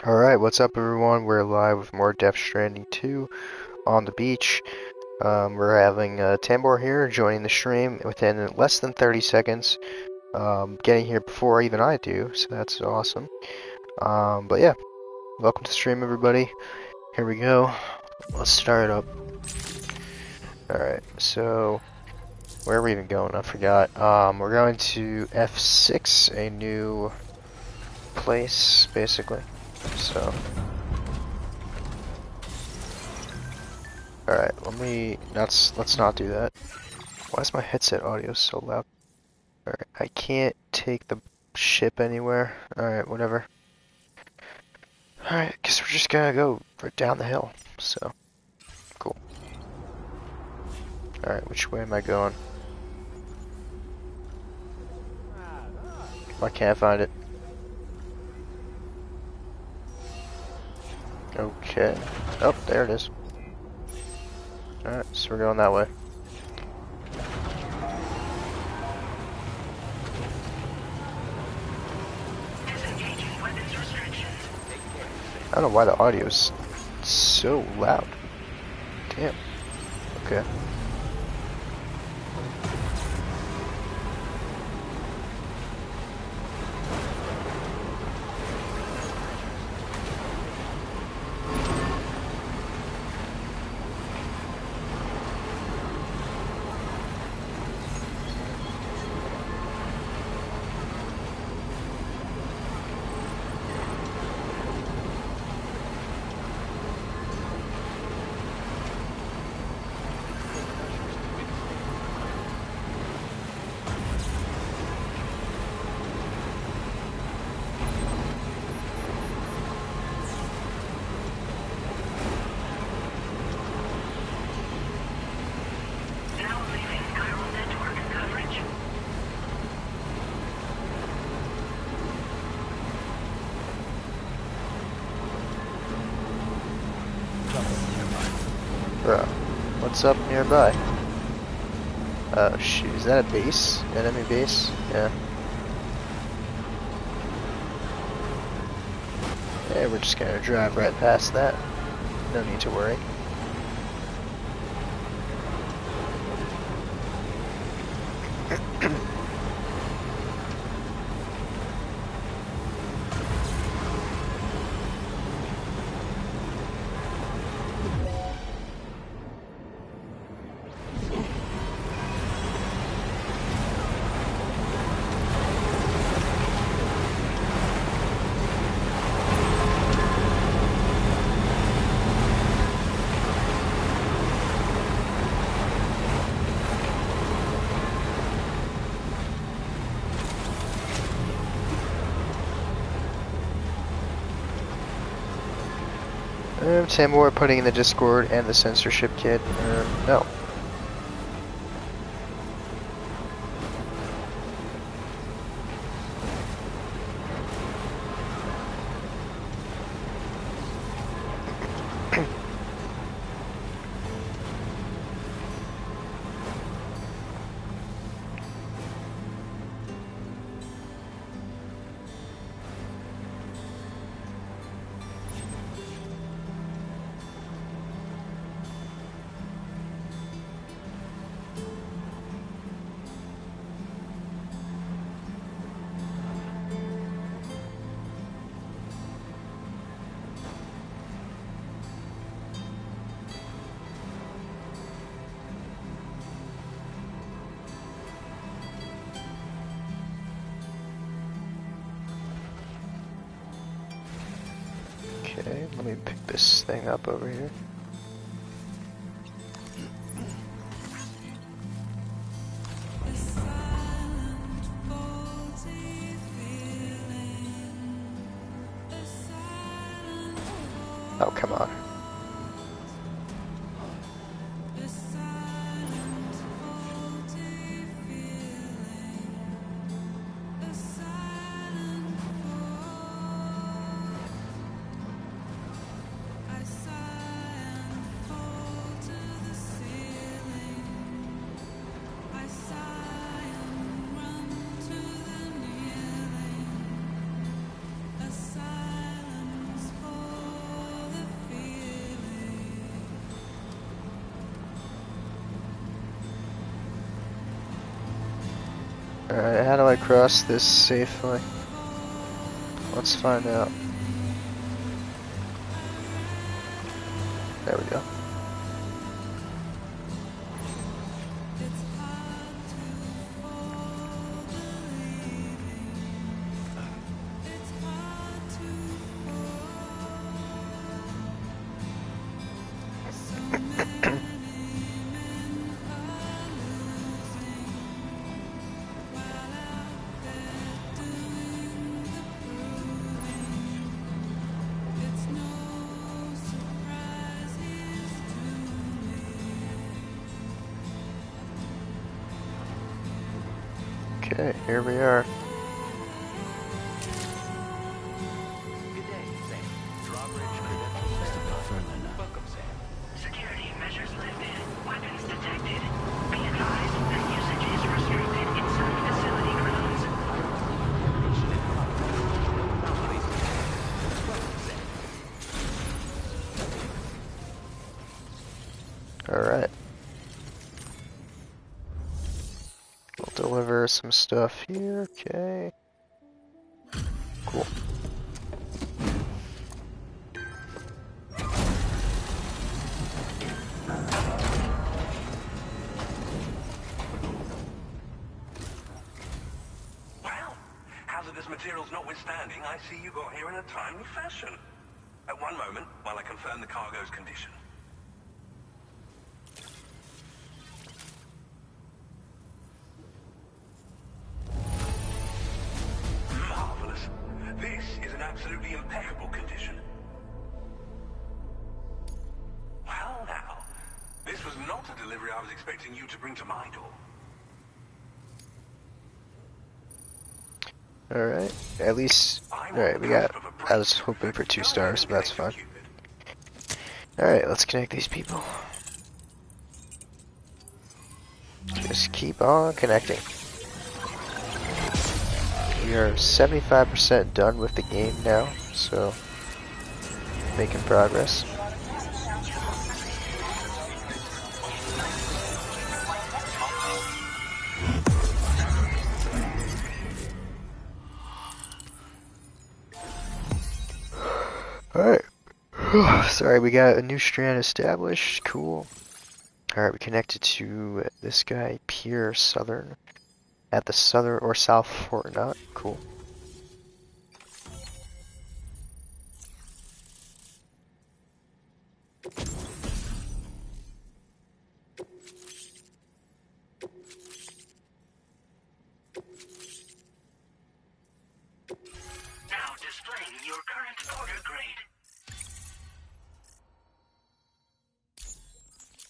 Alright, what's up everyone? We're live with more Stranding 2 on the beach. We're having Tambor here joining the stream within less than 30 seconds. Getting here before even I do, so that's awesome. But yeah, welcome to the stream everybody. Here we go. Let's start up. Alright, so where are we even going? I forgot. We're going to F6, a new place, basically. So alright, let's not do that. Why is my headset audio so loud? Alright, I can't take the ship anywhere. Alright, whatever. Alright, guess we're just gonna go right down the hill. So, cool. Alright, which way am I going? I can't find it. Okay. Oh, there it is. Alright, so we're going that way. I don't know why the audio's so loud. Damn. Okay. Bro, what's up nearby? Oh shoot, is that a base? Enemy base? Yeah. Yeah, we're just gonna drive right past that. No need to worry. Tambor putting in the Discord and the censorship kit. No. Okay, let me pick this thing up over here. Oh, come on. how do I cross this safely? Let's find out. There we go. Okay, here we are. Good day, Sam. Drawbridge credentials system confirmed. Welcome, Sam. Security measures lifted. Weapons detected. Be advised that usage is restricted inside facility grounds. Alright. We'll deliver some stuff here, okay. Cool. Well, hazardous materials notwithstanding, I see you got here in a timely fashion. At one moment, while I confirm the cargo's condition. Marvelous. This is an absolutely impeccable condition. Well now, this was not a delivery I was expecting you to bring to my door. Alright, at least, alright, we got, I was hoping for 2 stars, but that's fine. Alright, let's connect these people. Just keep on connecting. We are 75% done with the game now, so making progress. Alright. Sorry, we got a new strand established. Cool. Alright, we connected to this guy, Pier Southern. At the southern or south Fort Knot. Cool. Now displaying your current order grade.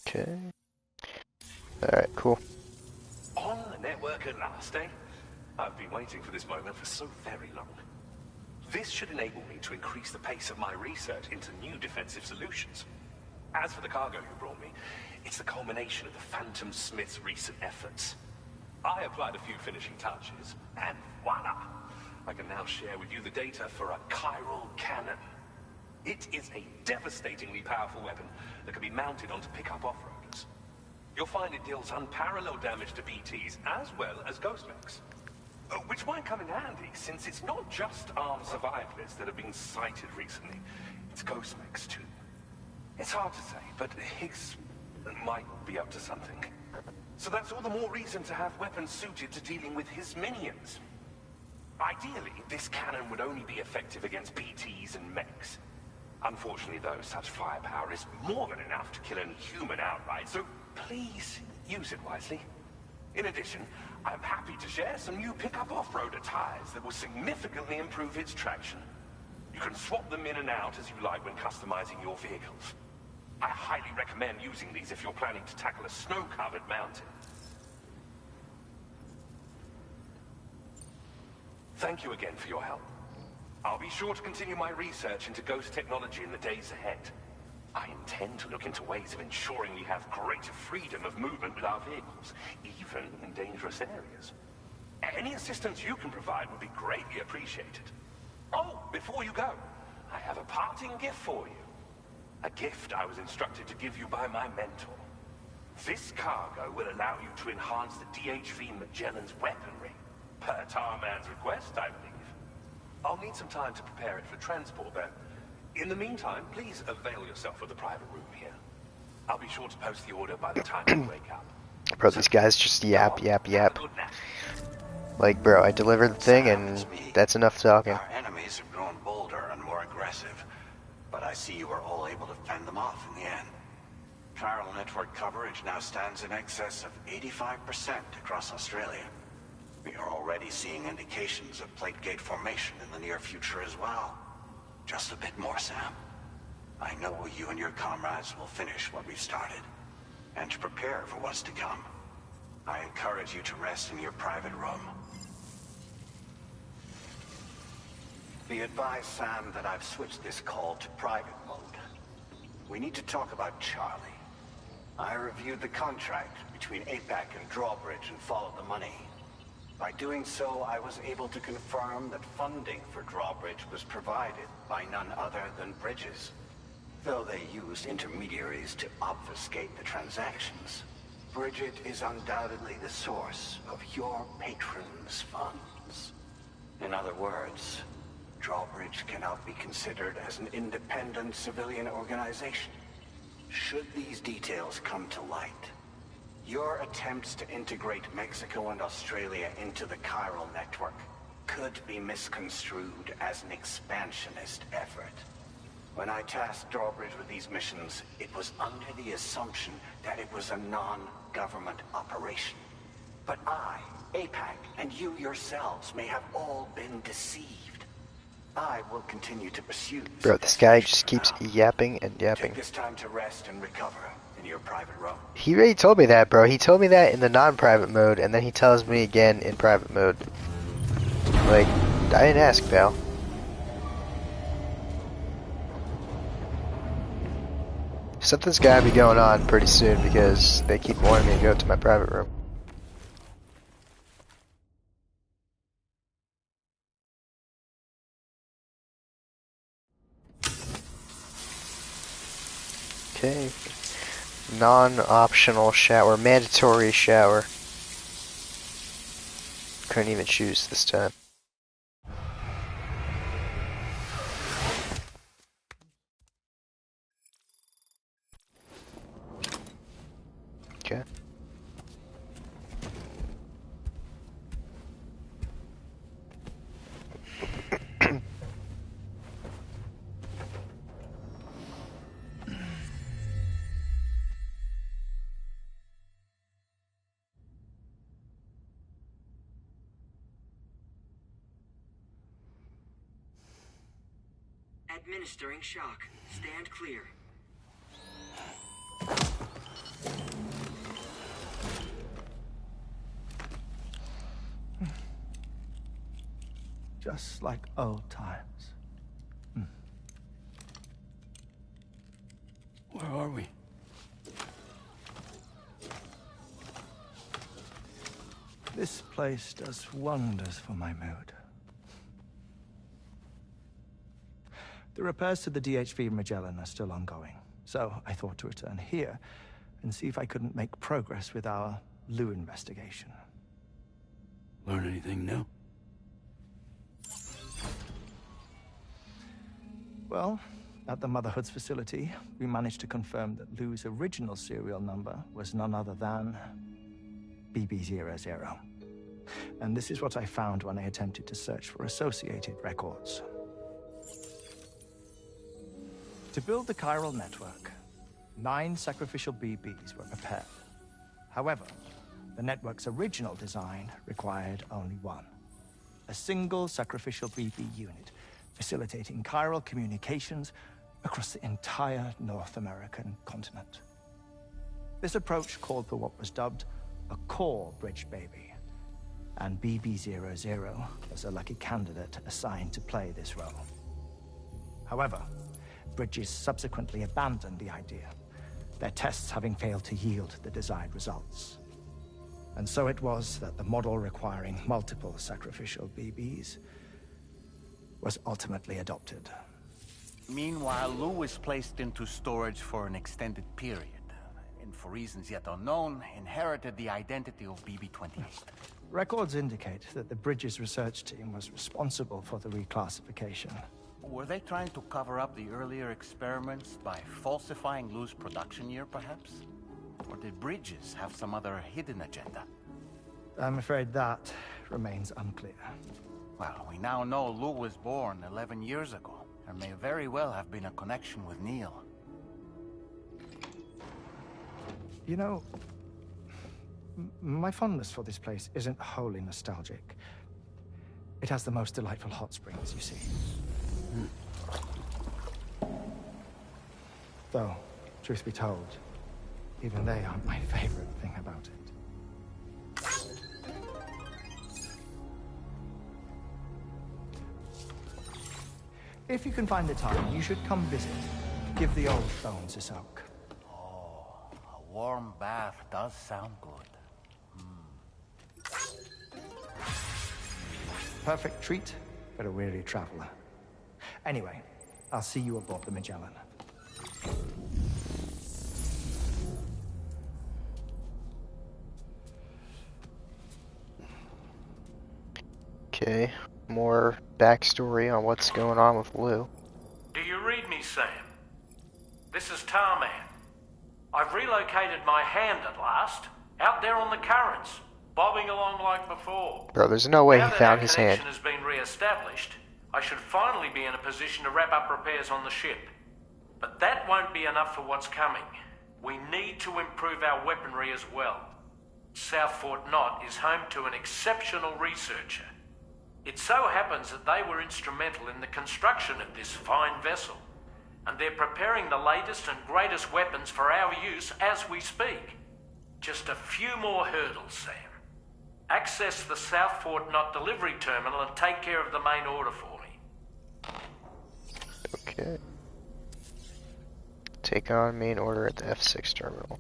Okay. Alright, cool. On the network at last, eh? I've been waiting for this moment for so very long. This should enable me to increase the pace of my research into new defensive solutions. As for the cargo you brought me, it's the culmination of the Phantom Smith's recent efforts. I applied a few finishing touches, and voila! I can now share with you the data for a chiral cannon. It is a devastatingly powerful weapon that can be mounted onto pickup off-roaders. You'll find it deals unparalleled damage to BTs as well as ghost mechs. Which might come in handy, since it's not just armed survivalists that have been sighted recently. It's ghost mechs too. It's hard to say, but Higgs might be up to something. So that's all the more reason to have weapons suited to dealing with his minions. Ideally, this cannon would only be effective against BTs and mechs. Unfortunately, though, such firepower is more than enough to kill a human outright, so please use it wisely. In addition, I'm happy to share some new pickup off-roader tires that will significantly improve its traction. You can swap them in and out as you like when customizing your vehicles. I highly recommend using these if you're planning to tackle a snow-covered mountain. Thank you again for your help. I'll be sure to continue my research into ghost technology in the days ahead. I intend to look into ways of ensuring we have greater freedom of movement with our vehicles, even in dangerous areas. Any assistance you can provide would be greatly appreciated. Oh, before you go, I have a parting gift for you. A gift I was instructed to give you by my mentor. This cargo will allow you to enhance the DHV Magellan's weaponry. Per Tarman's request, I believe. I'll need some time to prepare it for transport, then. In the meantime, please avail yourself of the private room here. I'll be sure to post the order by the time you wake up. Bro, these guys just yap, Go on, yap, have yap. a good nap. Like, bro, I delivered the thing and that's enough talking. Our enemies have grown bolder and more aggressive, but I see you were all able to fend them off in the end. Chiral network coverage now stands in excess of 85% across Australia. We are already seeing indications of plate gate formation in the near future as well. Just a bit more, Sam. I know you and your comrades will finish what we've started, and to prepare for what's to come. I encourage you to rest in your private room. Be advised, Sam, that I've switched this call to private mode. We need to talk about Charlie. I reviewed the contract between APAC and Drawbridge and followed the money. By doing so, I was able to confirm that funding for Drawbridge was provided by none other than Bridges. Though they used intermediaries to obfuscate the transactions, Bridget is undoubtedly the source of your patron's funds. In other words, Drawbridge cannot be considered as an independent civilian organization. Should these details come to light, your attempts to integrate Mexico and Australia into the chiral network could be misconstrued as an expansionist effort. When I tasked Drawbridge with these missions, it was under the assumption that it was a non-government operation. But I, APAC, and you yourselves may have all been deceived. I will continue to pursue this. Bro, this guy just keeps yapping and yapping. Take this time to rest and recover in your private room. He already told me that, bro. He told me that in the non-private mode, and then he tells me again in private mode. Like, I didn't ask, pal. Something's gotta be going on pretty soon because they keep wanting me to go to my private room. Okay. Non-optional shower. Mandatory shower. Couldn't even choose this time. Okay. Administering shock. Stand clear. Just like old times. Where are we? This place does wonders for my mood. The repairs to the DHV Magellan are still ongoing, so I thought to return here and see if I couldn't make progress with our Lou investigation. Learn anything new? Well, at the Motherhood's facility, we managed to confirm that Lou's original serial number was none other than BB00. And this is what I found when I attempted to search for associated records. To build the chiral network, 9 sacrificial BBs were prepared. However, the network's original design required only 1. A single sacrificial BB unit, facilitating chiral communications across the entire North American continent. This approach called for what was dubbed a core bridge baby, and BB00 was a lucky candidate assigned to play this role. However, Bridges subsequently abandoned the idea, their tests having failed to yield the desired results. And so it was that the model requiring multiple sacrificial BBs was ultimately adopted. Meanwhile, Lou was placed into storage for an extended period, and for reasons yet unknown, inherited the identity of BB-28. Records indicate that the Bridges research team was responsible for the reclassification. Were they trying to cover up the earlier experiments by falsifying Lou's production year, perhaps? Or did Bridges have some other hidden agenda? I'm afraid that remains unclear. Well, we now know Lou was born 11 years ago. There may very well have been a connection with Neil. You know, my fondness for this place isn't wholly nostalgic. It has the most delightful hot springs, you see. Though, truth be told, even they aren't my favorite thing about it. If you can find the time, you should come visit. Give the old bones a soak. Oh, a warm bath does sound good. Perfect treat for a weary traveler. Anyway, I'll see you aboard the Magellan. Okay, more backstory on what's going on with Lou. Do you read me, Sam? This is Tarman. I've relocated my hand at last, out there on the currents, bobbing along like before. Bro, there's no way Now he that found our his hand. connection has been re-established, I should finally be in a position to wrap up repairs on the ship. But that won't be enough for what's coming. We need to improve our weaponry as well. South Fort Knot is home to an exceptional researcher. It so happens that they were instrumental in the construction of this fine vessel, and they're preparing the latest and greatest weapons for our use as we speak. Just a few more hurdles, Sam. Access the South Fort Knot delivery terminal and take care of the main order for me. Okay. Take on main order at the F6 terminal.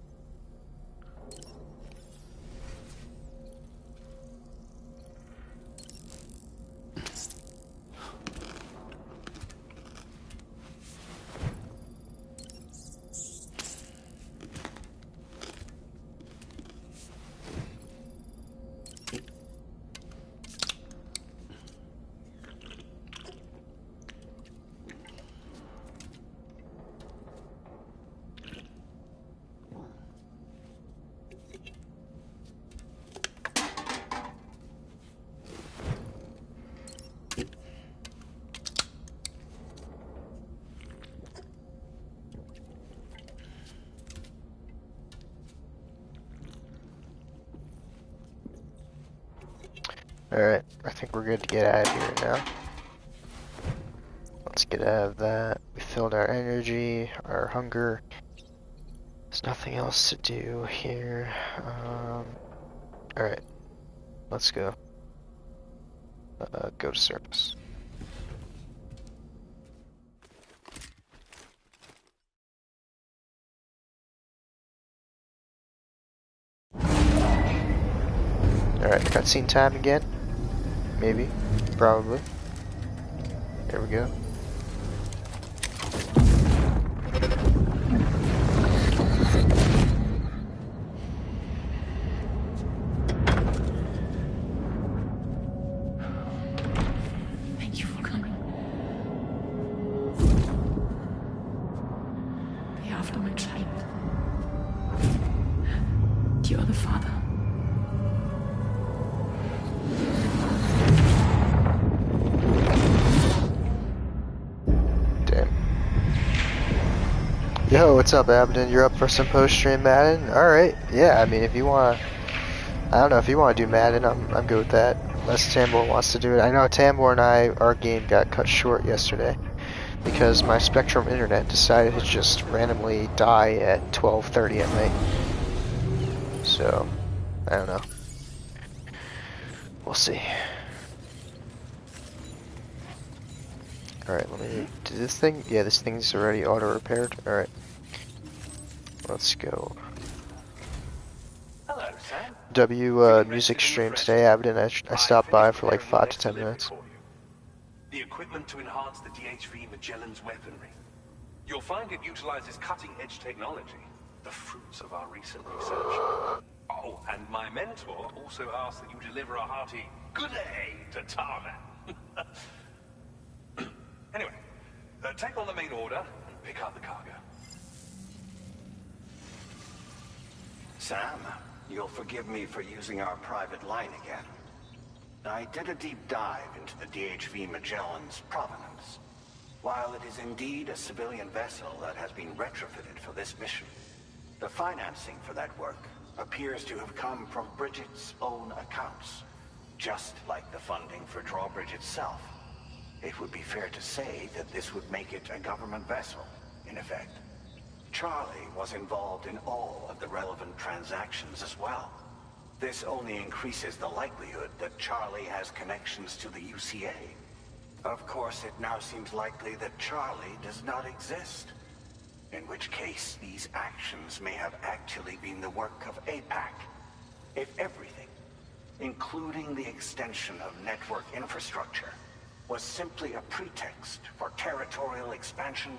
Alright, I think we're good to get out of here now. Let's get out of that. We filled our energy, our hunger. There's nothing else to do here. Alright, let's go. Go to surface. Alright, cutscene time again. Maybe. Probably. There we go. Thank you for coming. The after my child. You are the father. Yo, what's up, Abden? You're up for some post-stream Madden? Alright, yeah, I mean, if you wanna... I don't know, if you wanna do Madden, I'm good with that. Unless Tambor wants to do it. I know Tambor and our game got cut short yesterday. Because my Spectrum internet decided to just randomly die at 12:30 at night. So, I don't know. We'll see. Alright, let me do this thing. Yeah, this thing's already auto-repaired. Alright. Let's go. Hello, Sam. Music stream today, Abden. I stopped by for like 5 to 10 minutes. The equipment to enhance the DHV Magellan's weaponry. You'll find it utilizes cutting-edge technology, the fruits of our recent research. Oh, and my mentor also asked that you deliver a hearty good day to Tarman. Anyway, take on the main order and pick up the cargo. Sam, you'll forgive me for using our private line again. I did a deep dive into the DHV Magellan's provenance. While it is indeed a civilian vessel that has been retrofitted for this mission, the financing for that work appears to have come from Bridget's own accounts, just like the funding for Drawbridge itself. It would be fair to say that this would make it a government vessel, in effect. Charlie was involved in all of the relevant transactions as well. This only increases the likelihood that Charlie has connections to the UCA. Of course, it now seems likely that Charlie does not exist. In which case, these actions may have actually been the work of APAC. If everything, including the extension of network infrastructure, was simply a pretext for territorial expansion,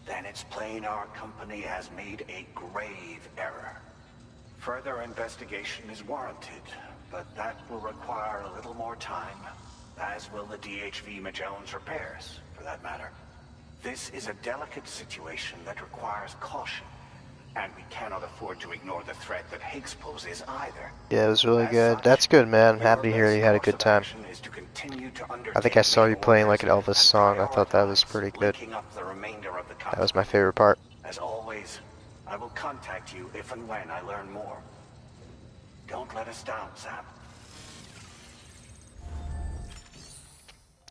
then it's plain our company has made a grave error. Further investigation is warranted, but that will require a little more time, as will the DHV Magellan's repairs, for that matter. This is a delicate situation that requires caution, and we cannot afford to ignore the threat that Higgs poses either. Yeah, it was really As good. such, That's good, man. I'm your happy to hear best you had a course good of time. action is to continue to I think undertake I saw main you playing like an orders Elvis and song. I thought that was prioritize pretty good. linking up the remainder of the That was company. my favorite part. As always, I will contact you if and when I learn more. Don't let us down, Sam.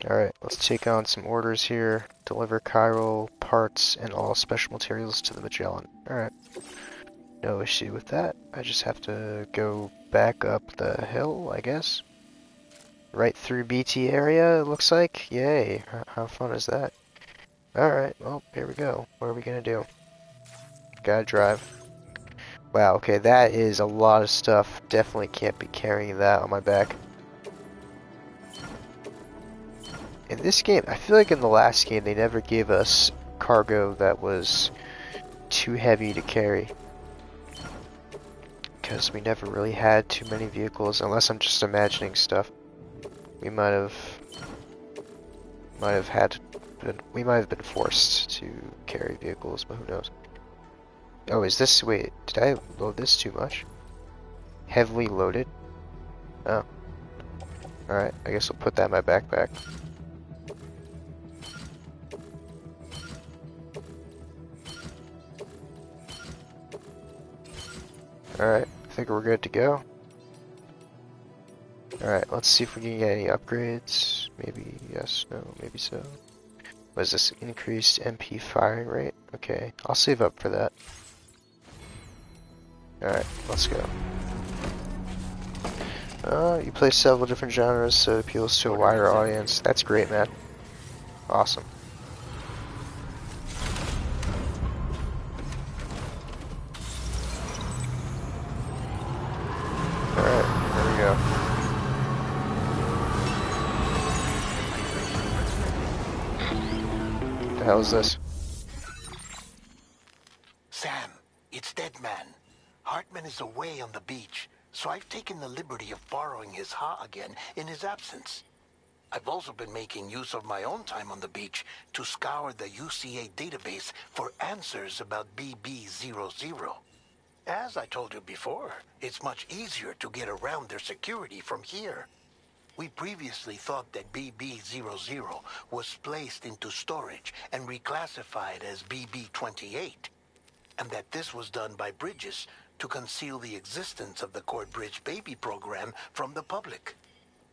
Alright, let's take on some orders here. Deliver chiral parts and all special materials to the Magellan. Alright. No issue with that. I just have to go back up the hill, I guess. Right through BT area, it looks like. Yay. How fun is that? Alright, well, here we go. What are we gonna do? Gotta drive. Wow, okay, that is a lot of stuff. Definitely can't be carrying that on my back. In this game, I feel like in the last game they never gave us cargo that was too heavy to carry. Because we never really had too many vehicles, unless I'm just imagining stuff. We might have been forced to carry vehicles, but who knows. Oh, is this, wait, did I load this too much? Heavily loaded? Oh. Alright, I guess I'll put that in my backpack. Alright, I think we're good to go. Alright, let's see if we can get any upgrades. Maybe yes, no, maybe so. What is this? Increased MP firing rate? Okay, I'll save up for that. Alright, let's go. You play several different genres, so it appeals to a wider audience. That's great, man. Awesome. Alright, there we go. What the hell is this? Sam, it's Deadman. Hartman is away on the beach, so I've taken the liberty of borrowing his Ha again in his absence. I've also been making use of my own time on the beach to scour the UCA database for answers about BB00. As I told you before, it's much easier to get around their security from here. We previously thought that BB00 was placed into storage and reclassified as BB28, and that this was done by Bridges to conceal the existence of the Cord Bridge baby program from the public.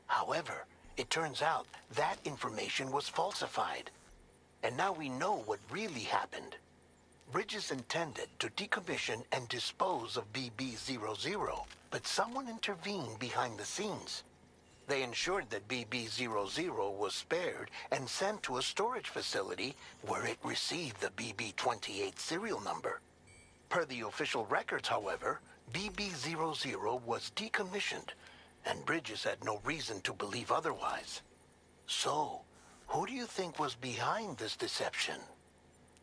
However, it turns out that information was falsified, and now we know what really happened. Bridges intended to decommission and dispose of BB00, but someone intervened behind the scenes. They ensured that BB00 was spared and sent to a storage facility where it received the BB28 serial number. Per the official records, however, BB00 was decommissioned, and Bridges had no reason to believe otherwise. So, who do you think was behind this deception?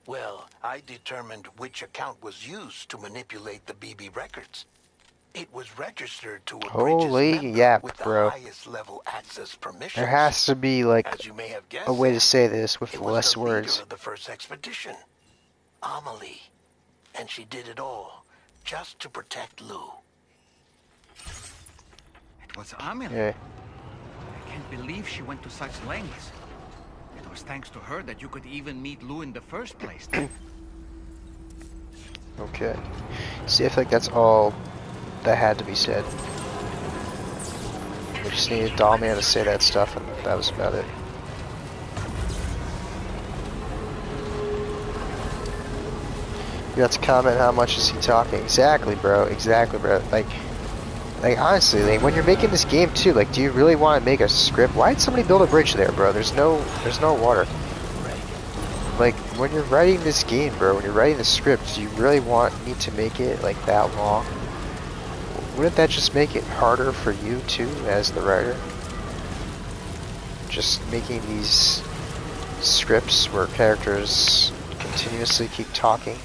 Well, I determined which account was used to manipulate the BB records. It was registered to a Bridges Holy member yap, with the bro. highest level access permissions. There has to be, like, As you may have guessed, a way to Sam, say this with it was less the leader words. of the first expedition, Amelie. And she did it all just to protect Lou. It was Amelie. Yeah. I can't believe she went to such lengths. It was thanks to her that you could even meet Lou in the first place. Okay. See, I feel like that's all that had to be said. We just needed Dollman to say that stuff, and that was about it. You have to comment how much is he talking. Exactly, bro. Exactly, bro. Like honestly, like, when you're making this game too, like, do you really want to make a script? Why did somebody build a bridge there, bro? There's no water. Like, when you're writing this game, bro, when you're writing the script, do you really need to make it, like, that long? Wouldn't that just make it harder for you, too, as the writer? Just making these scripts where characters continuously keep talking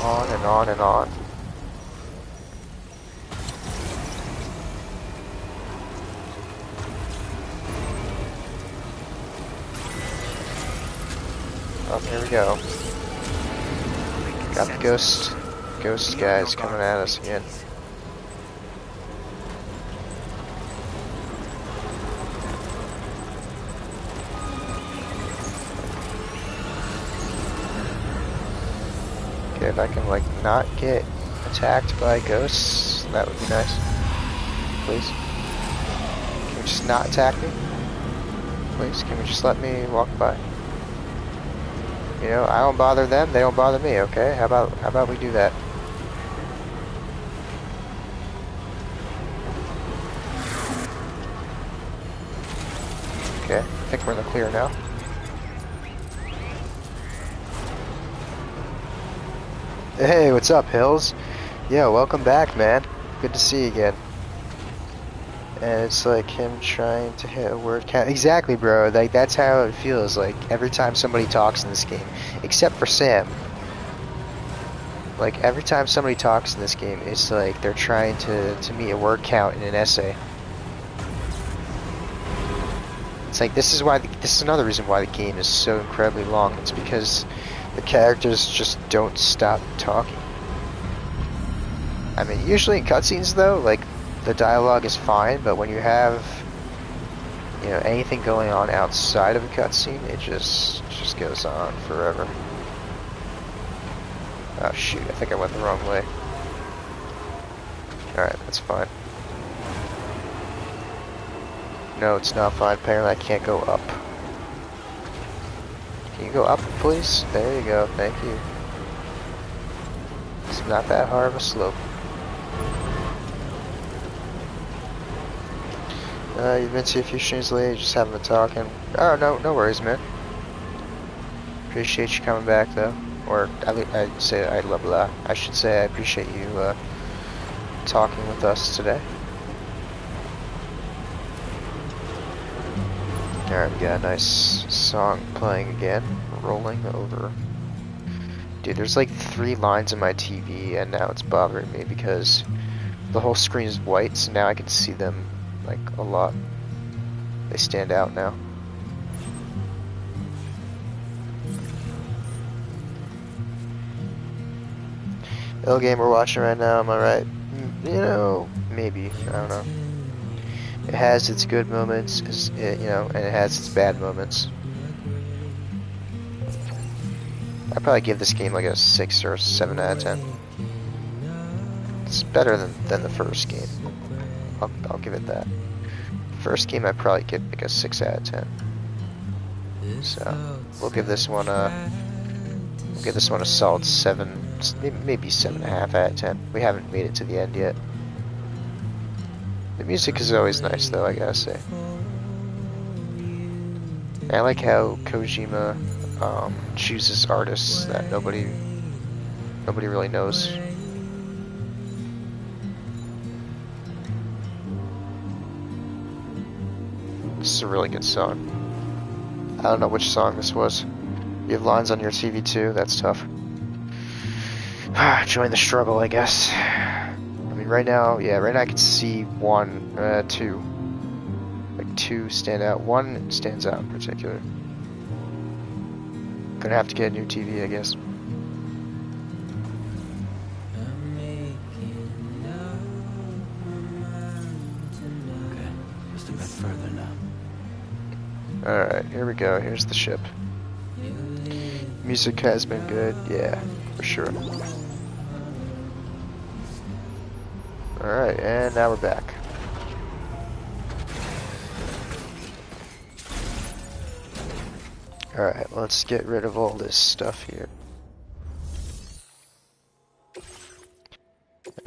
on and on and on. Oh, here we go. Got the ghost guys coming at us again. Okay, if I can, like, not get attacked by ghosts, that would be nice. Please. Can you just not attack me? Please, can we just let me walk by? You know, I don't bother them, they don't bother me, okay? How about we do that? Okay, I think we're in the clear now. Hey, what's up, Hills? Yeah, welcome back, man. Good to see you again. And it's like him trying to hit a word count. Exactly, bro. Like, that's how it feels like every time somebody talks in this game. Except for Sam. Like, every time somebody talks in this game, it's like they're trying to meet a word count in an essay. It's like, this is another reason why the game is so incredibly long. It's because the characters just don't stop talking. I mean, usually in cutscenes, though, like, the dialogue is fine, but when you have, you know, anything going on outside of a cutscene, it just goes on forever. Oh shoot, I think I went the wrong way. Alright, that's fine. No, it's not fine. Apparently I can't go up. Can you go up, please? There you go, thank you. It's not that hard of a slope. You've been to a few streams lately, just haven't been talking. Oh, no worries, man. Appreciate you coming back, though. Or, I should say I appreciate you, talking with us today. Alright, we got a nice song playing again. Rolling over. Dude, there's like 3 lines in my TV, and now it's bothering me because the whole screen is white, so now I can see them, like, a lot. They stand out now. Ill game we're watching right now, am I right? You know, maybe. I don't know. It has its good moments, you know, and it has its bad moments. I'd probably give this game like a 6 or 7 out of 10. It's better than the first game. I'll give it that. First game I'd probably give like a 6 out of 10. So we'll give this one a solid 7, maybe 7.5 out of 10. We haven't made it to the end yet. The music is always nice though, I gotta say. I like how Kojima chooses artists that nobody really knows. This is a really good song. I don't know which song this was. You have lines on your TV too? That's tough. Join the struggle, I guess. Let me mean, right now, yeah, right now I can see one, two. Like two stand out. One stands out in particular. Gonna have to get a new TV, I guess. Okay, just a bit further now. Alright, here we go. Here's the ship. Music has been good, yeah, for sure. Alright, and now we're back. Alright, let's get rid of all this stuff here.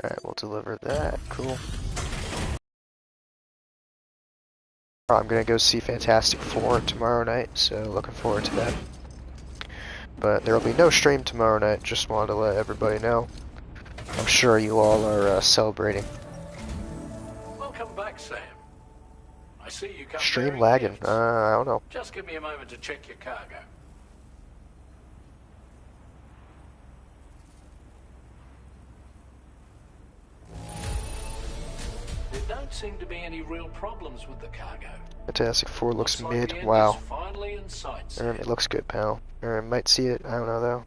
Alright, we'll deliver that. Cool. I'm gonna go see Fantastic Four tomorrow night, so looking forward to that. But there will be no stream tomorrow night, just wanted to let everybody know. I'm sure you all are celebrating. Welcome back, Sam. I see you come Stream bearing lagging, gifts. I don't know. Just give me a moment to check your cargo. There don't seem to be any real problems with the cargo. Fantastic Four looks Like mid. the end Wow. is finally in sight, Sam. It looks good, pal. Might see it. I don't know though.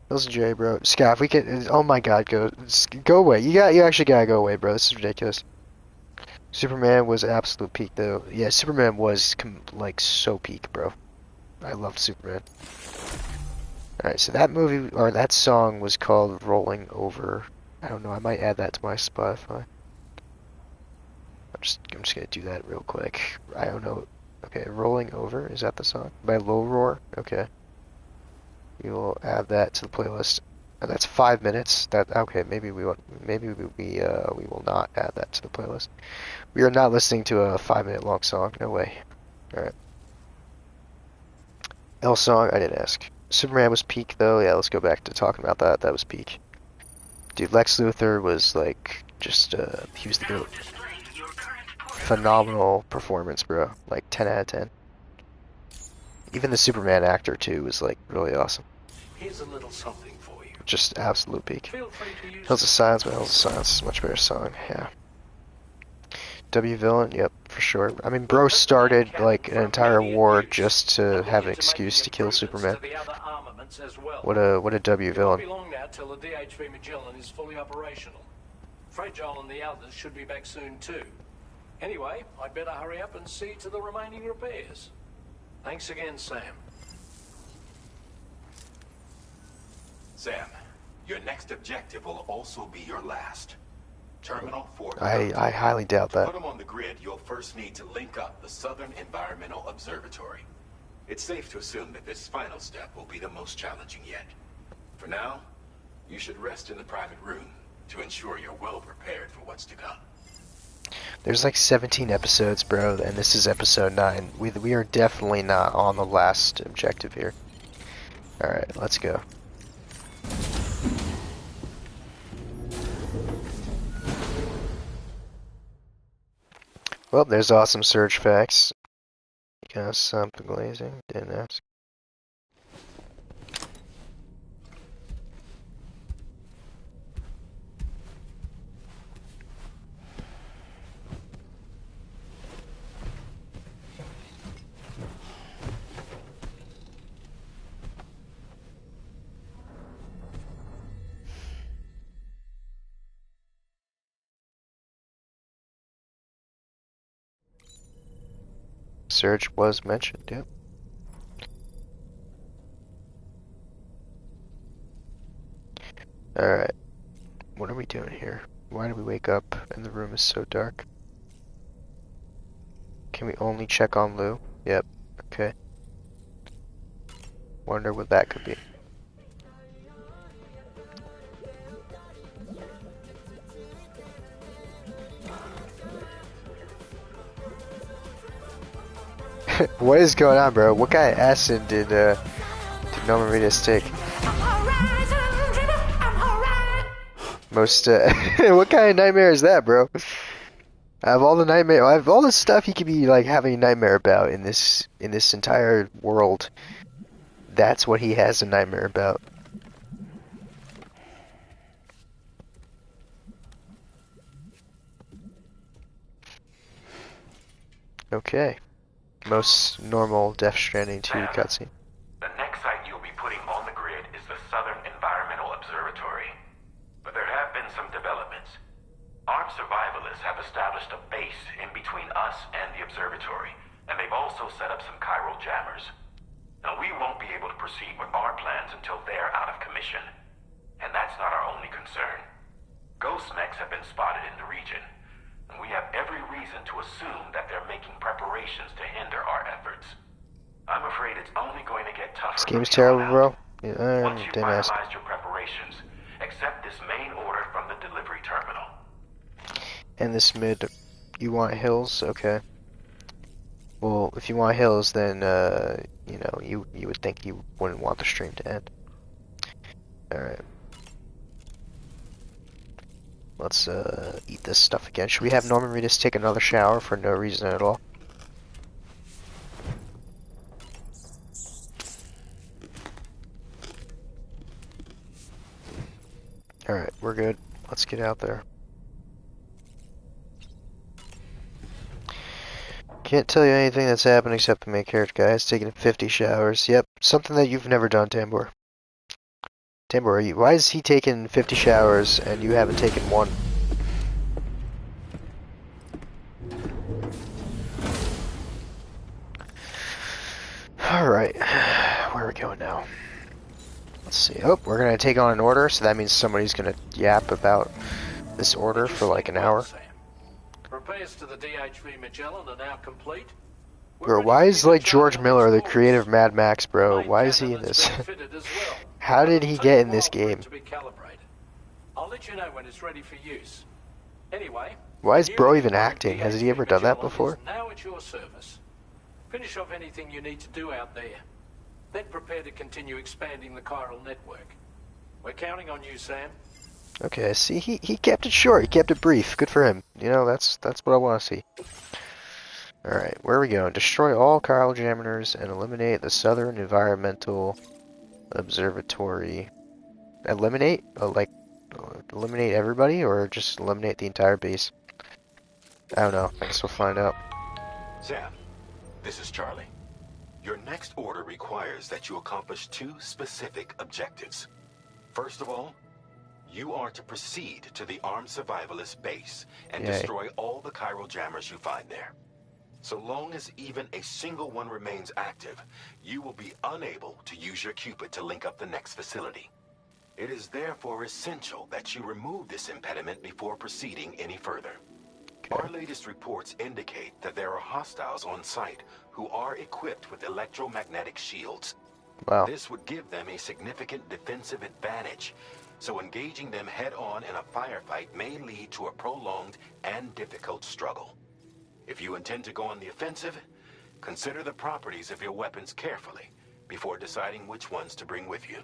Those J, bro. Scott, if we could. Oh my God, go away. You actually gotta go away, bro. This is ridiculous. Superman was absolute peak though. Yeah, Superman was like so peak, bro. I loved Superman. All right, so that movie or that song was called "Rolling Over." I don't know. I might add that to my Spotify. I'm just gonna do that real quick. I don't know. Okay, "Rolling Over" is that the song by Low Roar? Okay, we will add that to the playlist. That's 5 minutes. Okay? Maybe we will not add that to the playlist. We are not listening to a 5-minute long song. No way. All right. L song. I didn't ask. Superman was peak though. Yeah, let's go back to talking about that. That was peak. Dude, Lex Luthor was like just he was the GOAT. Phenomenal performance, bro. Like 10 out of 10. Even the Superman actor too was like really awesome. Here's a little something for you. Just absolute peak. Feel free to use Hills of Silence, but Hills of Silence is a much better song. Yeah. W Villain, yep, for sure. I mean, bro started like an entire war just to have an excuse to kill Superman. What a W Villain. It won't be long now till the DHV Magellan is fully operational. Fragile and the others should be back soon too. Anyway, I'd better hurry up and see to the remaining repairs. Thanks again, Sam. Sam, your next objective will also be your last. Terminal 4. I highly doubt To that. put them on the grid, you'll first need to link up the Southern Environmental Observatory. It's safe to assume that this final step will be the most challenging yet. For now, you should rest in the private room to ensure you're well prepared for what's to come. There's like 17 episodes, bro, and this is episode 9. We are definitely not on the last objective here. Alright, let's go. Well, there's awesome surge facts. Got something glazing, didn't ask. Surge was mentioned, yep. Alright. What are we doing here? Why did we wake up and the room is so dark? Can we only check on Lou? Yep. Okay. Wonder what that could be. What is going on, bro? What kind of acid did Norman Reedus take? Most what kind of nightmare is that, bro? I have all the stuff he could be like having a nightmare about in this entire world. That's what he has a nightmare about. Okay. Most normal Death Stranding 2 Sam, cutscene. the next site you'll be putting on the grid is the Southern Environmental Observatory. But there have been some developments. Armed survivalists have established a base in between us and the observatory, and they've also set up some chiral jammers. Now, we won't be able to proceed with our plans until they're out of commission. And that's not our only concern. Ghost mechs have been spotted in the region, and we have every reason to assume that they're making preparations to hinder our efforts. I'm afraid it's only going to get tougher. This game's from here on terrible, out. bro. Once you've Didn't ask. finalized your preparations, accept this main order from the delivery terminal. And this mid, you want hills? Okay. Well, if you want hills, then you know, you would think you wouldn't want the stream to end. All right. Let's eat this stuff again. Should we have Norman Reedus take another shower for no reason at all? All right, we're good. Let's get out there. Can't tell you anything that's happened except the main character guy has taken 50 showers. Yep, something that you've never done, Tambor. Tambor, why is he taking 50 showers and you haven't taken one? Alright, where are we going now? Let's see. Oh, we're gonna take on an order, so that means somebody's gonna yap about this order for like an hour. Repairs to the DHV Magellan are now complete. Bro, why is like George Miller, the creator of Mad Max, bro? Why is he in this? How did he get in this game? I'll let you know when it's ready for use. Anyway, why is bro even acting? Has he ever done that before? Now at your service. Finish off anything you need to do out there. Then prepare to continue expanding the chiral network. We're counting on you, Sam. Okay, see, he kept it short, he kept it brief. Good for him. You know, that's what I want to see. Alright, where are we going? Destroy all chiral jammers and eliminate the Southern Environmental Observatory. Eliminate? Eliminate everybody, or just eliminate the entire base? I don't know. I guess we'll find out. Sam, this is Charlie. Your next order requires that you accomplish two specific objectives. First of all, you are to proceed to the armed survivalist base and destroy all the chiral jammers you find there. So long as even a single one remains active, you will be unable to use your Cupid to link up the next facility. It is therefore essential that you remove this impediment before proceeding any further. Our latest reports indicate that there are hostiles on site who are equipped with electromagnetic shields. Wow. This would give them a significant defensive advantage, so engaging them head-on in a firefight may lead to a prolonged and difficult struggle. If you intend to go on the offensive, consider the properties of your weapons carefully before deciding which ones to bring with you.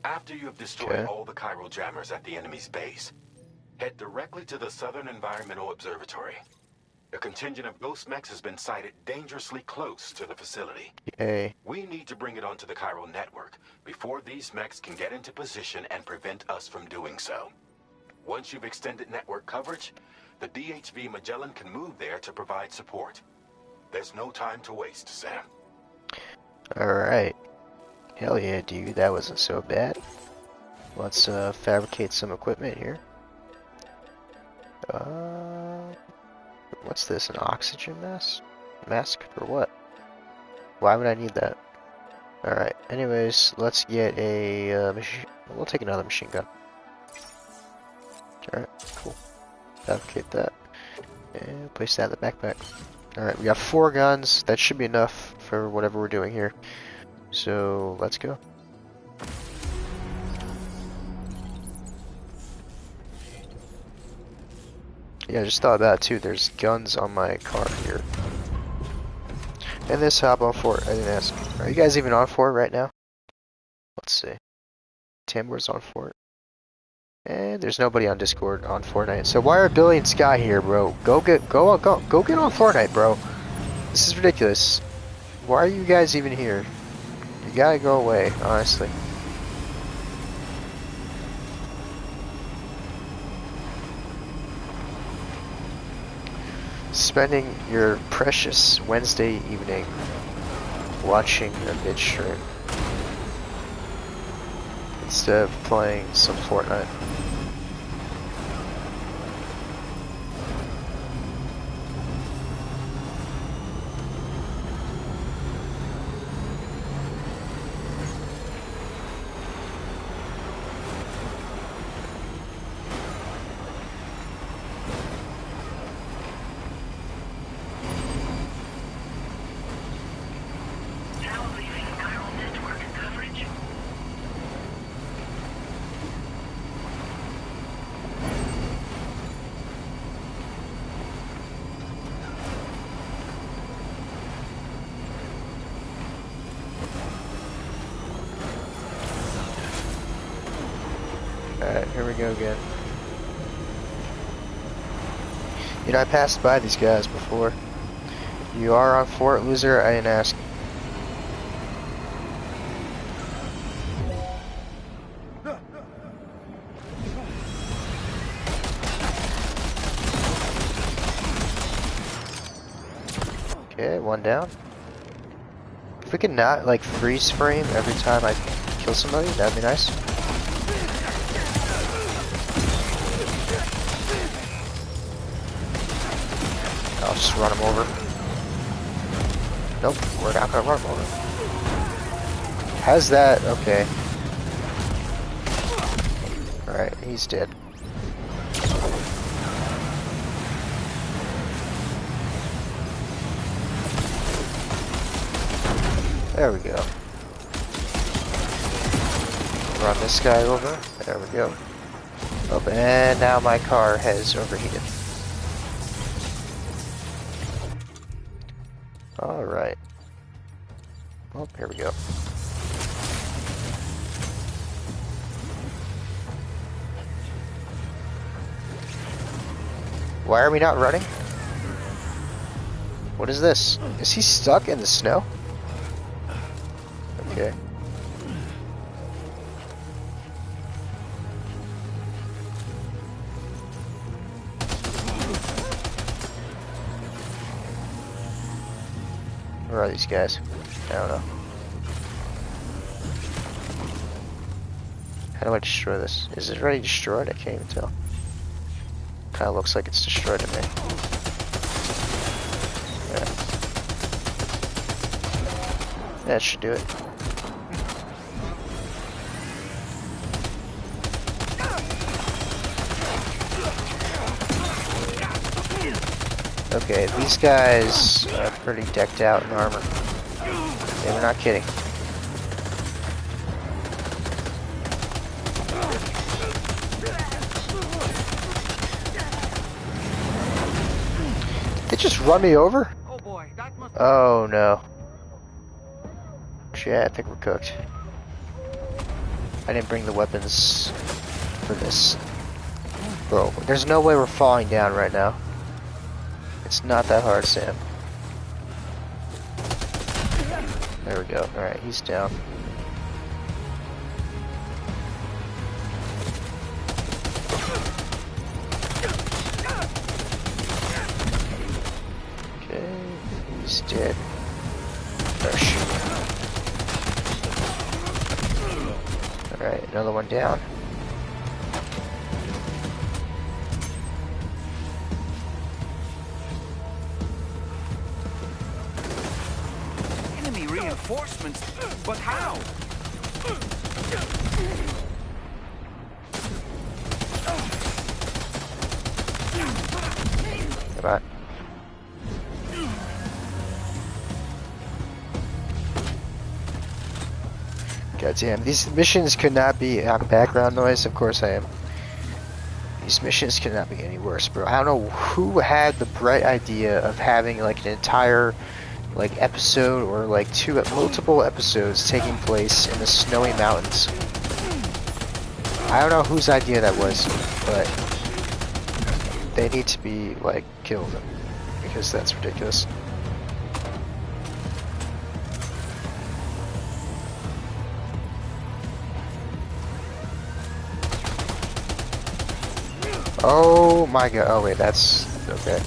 After you have destroyed all the chiral jammers at the enemy's base, head directly to the Southern Environmental Observatory. A contingent of ghost mechs has been sighted dangerously close to the facility. We need to bring it onto the chiral network before these mechs can get into position and prevent us from doing so. Once you've extended network coverage, the DHV Magellan can move there to provide support. There's no time to waste, Sam. Alright. Hell yeah, dude. That wasn't so bad. Let's fabricate some equipment here. What's this? An oxygen mask? Mask for what? Why would I need that? Alright, anyways, let's get a we'll take another machine gun. Alright, cool. Fabricate that. And place that in the backpack. Alright, we got 4 guns. That should be enough for whatever we're doing here. So, let's go. Yeah, I just thought about it too. There's guns on my car here. And this hop on fort. I didn't ask. Are you guys even on fort right now? Let's see. Tambor's on fort. And there's nobody on Discord on Fortnite. So why are Billy and Sky here, bro? Go get on Fortnite, bro. This is ridiculous. Why are you guys even here? You gotta go away, honestly. spending your precious Wednesday evening watching a mid stream instead of playing some Fortnite. Alright, here we go again. You know, I passed by these guys before. You are on Fort Loser? I didn't ask. Okay, one down. If we could not, like, freeze frame every time I kill somebody, that'd be nice. I'll just run him over. Nope, we're not gonna run him over. How's that? Okay. Alright, he's dead. There we go. Run this guy over. There we go. Oh, and now my car has overheated. Alright. Oh, here we go. Why are we not running? What is this? Is he stuck in the snow? Okay. Where are these guys? I don't know. How do I destroy this? Is it already destroyed? I can't even tell. Kinda looks like it's destroyed to me. Yeah. That should do it. Okay, these guys are pretty decked out in armor. They were not kidding. Did they just run me over? Oh boy, that must. Oh no. Yeah, I think we're cooked. I didn't bring the weapons for this. Bro, there's no way we're falling down right now. It's not that hard, Sam. There we go. Alright, he's down. Okay, he's dead. Oh, shoot. Alright, another one down. Enemy reinforcements? But how? Come on. God damn, these missions could not be on background noise. Of course I am. These missions cannot be any worse, bro. I don't know who had the bright idea of having like an entire like episode or like multiple episodes taking place in the snowy mountains. I don't know whose idea that was, but they need to be like killed because that's ridiculous. Oh my god, oh wait, that's okay.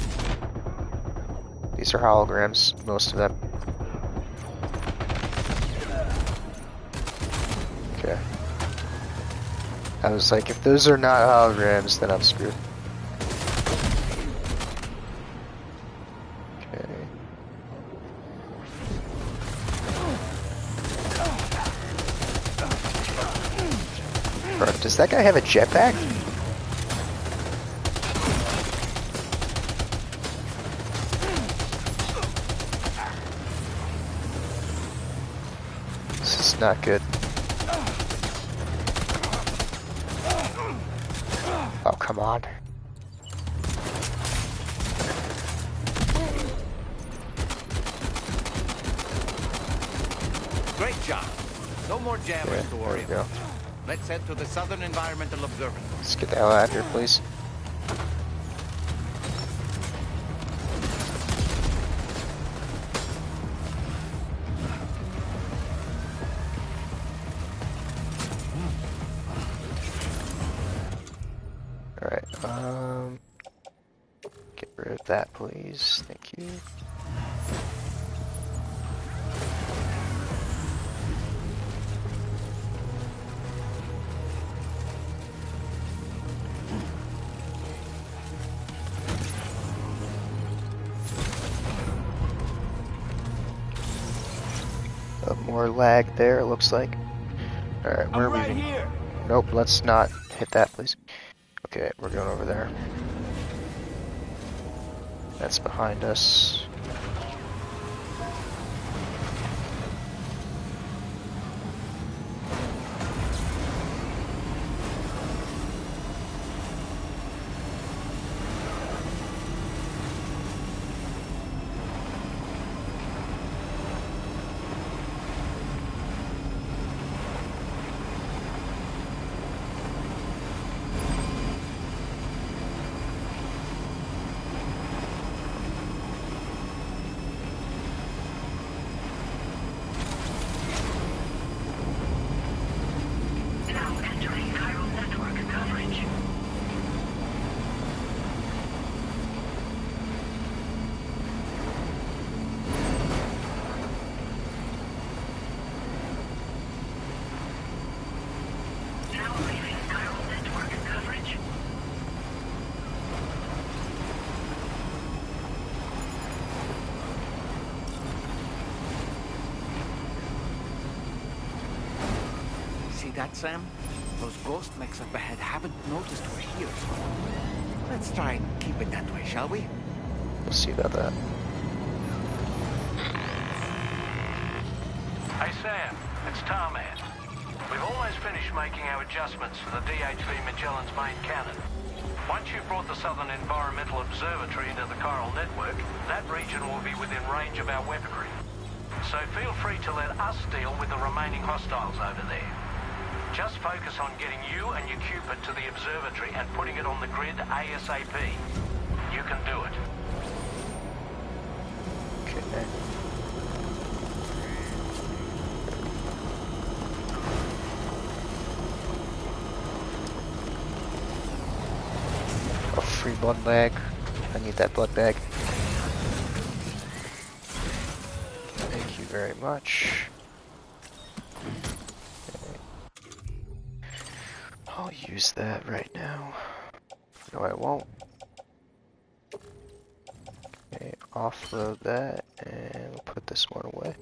are holograms, most of them. Okay. I was like, if those are not holograms, then I'm screwed. Okay. Bro, does that guy have a jetpack? This is not good. Oh, come on. Great job. No more jammers Yeah, to worry there we go. about. Let's head to the Southern Environmental Observatory. Let's get the hell out of here, please. Alright, get rid of that, please. Thank you. More lag there, it looks like. Alright, we're leaving. Here. Nope, let's not hit that, please. Okay, we're going over there. That's behind us. See that, Sam? Those ghost mechs up ahead haven't noticed we're here. Let's try and keep it that way, shall we? We'll see about that. Hey Sam, it's Tarman. We've almost finished making our adjustments to the DHV Magellan's main cannon. Once you've brought the Southern Environmental Observatory into the chiral network, that region will be within range of our weaponry. So feel free to let us deal with the remaining hostiles over there. Just focus on getting you and your Cupid to the observatory and putting it on the grid ASAP. You can do it. Okay. A free blood bag. I need that blood bag. Thank you very much. I'll use that right now. No, I won't. Okay, offload that, and we'll put this one away.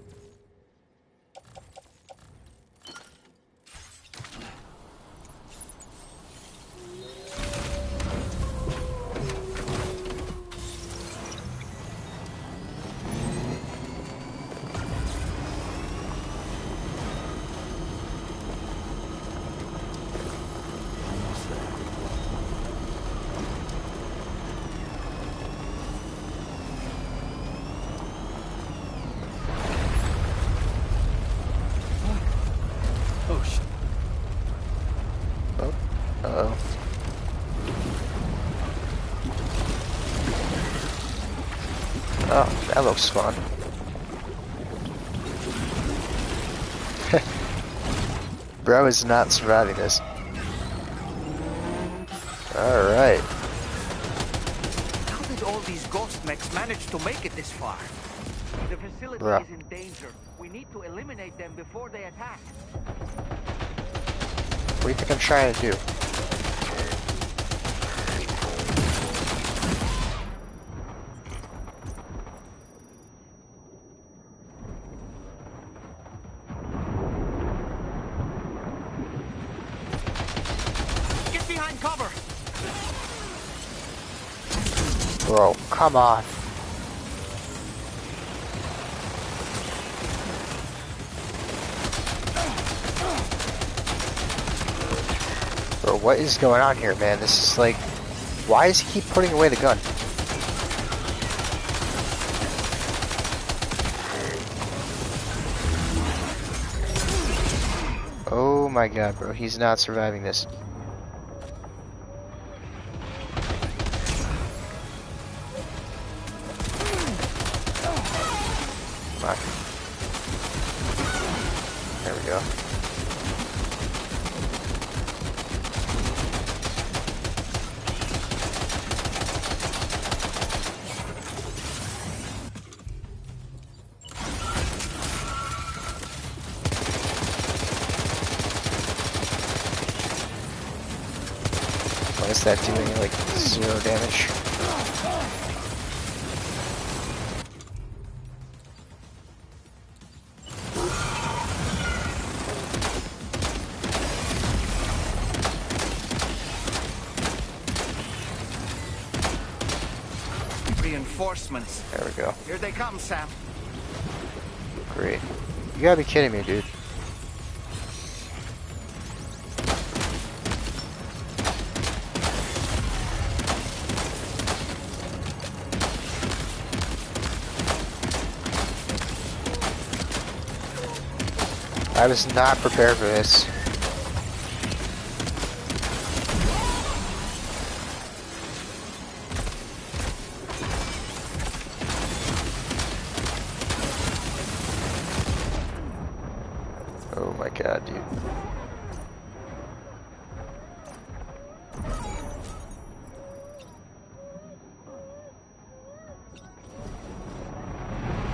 Oh, shit. Oh, uh-oh. Oh, that looks fun. Bro is not surviving this. Alright. How did all these ghost Mechs managed to make it this far. The facility Bruh. is in danger. We need to eliminate them before they attack. What do you think I'm trying to do? Get behind cover! Bro, come on. Bro, what is going on here, man? This is like... Why does he keep putting away the gun? Oh my god, bro. He's not surviving this. Come on. There we go. Why is that doing like 0 damage? Reinforcements. There we go. Here they come, Sam. Great. You gotta be kidding me, dude. I was not prepared for this. Oh my god, dude.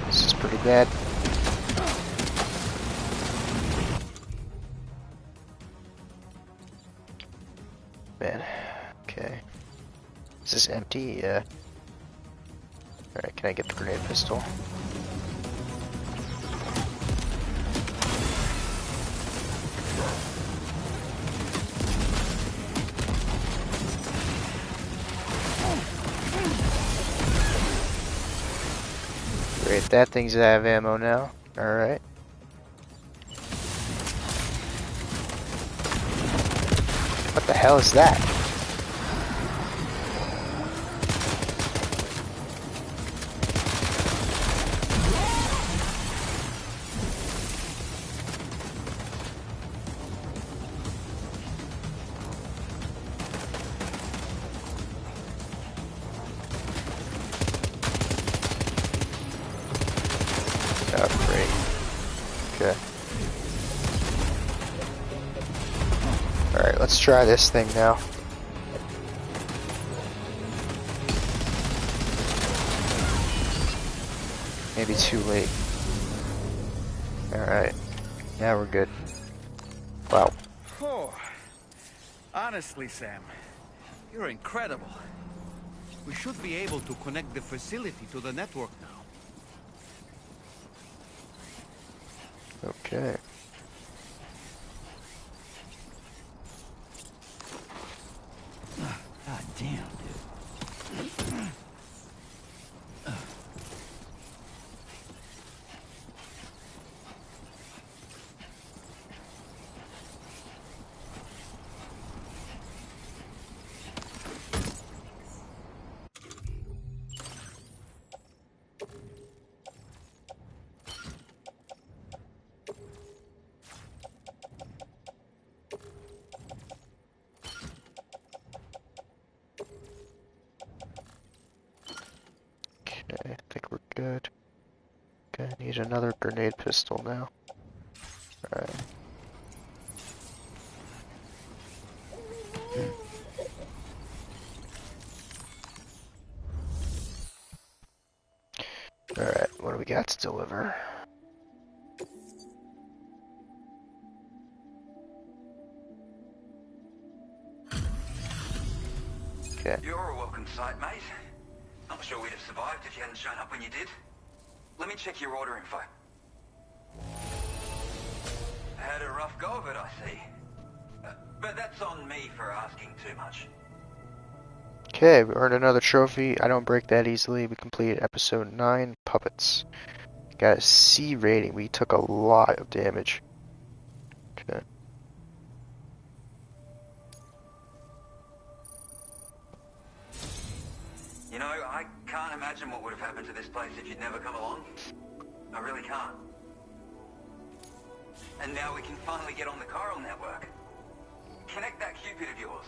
This is pretty bad. Man, okay. Is this empty? Yeah. Alright, can I get the grenade pistol? Great, that thing's out of ammo now. Alright. What the hell is that? Oh, great. Okay. Alright, let's try this thing now. Maybe too late. Alright. Now we're good. Wow. Oh, honestly, Sam, you're incredible. We should be able to connect the facility to the network now. Okay. God damn, dude. Okay, I think we're good. Okay, I need another grenade pistol now. Alright. Alright, what do we got to deliver? Okay. You're a welcome sight, mate. Not sure we'd have survived if you hadn't shown up when you did. Let me check your order info. Had a rough go of it, I see. But that's on me for asking too much. Okay, we earned another trophy. I don't break that easily. We completed episode 9, Puppets. Got a C rating. We took a lot of damage. Okay. You know, I can't imagine what would have happened to this place if you'd never come along. I really can't. And now we can finally get on the chiral network. Connect that Cupid of yours.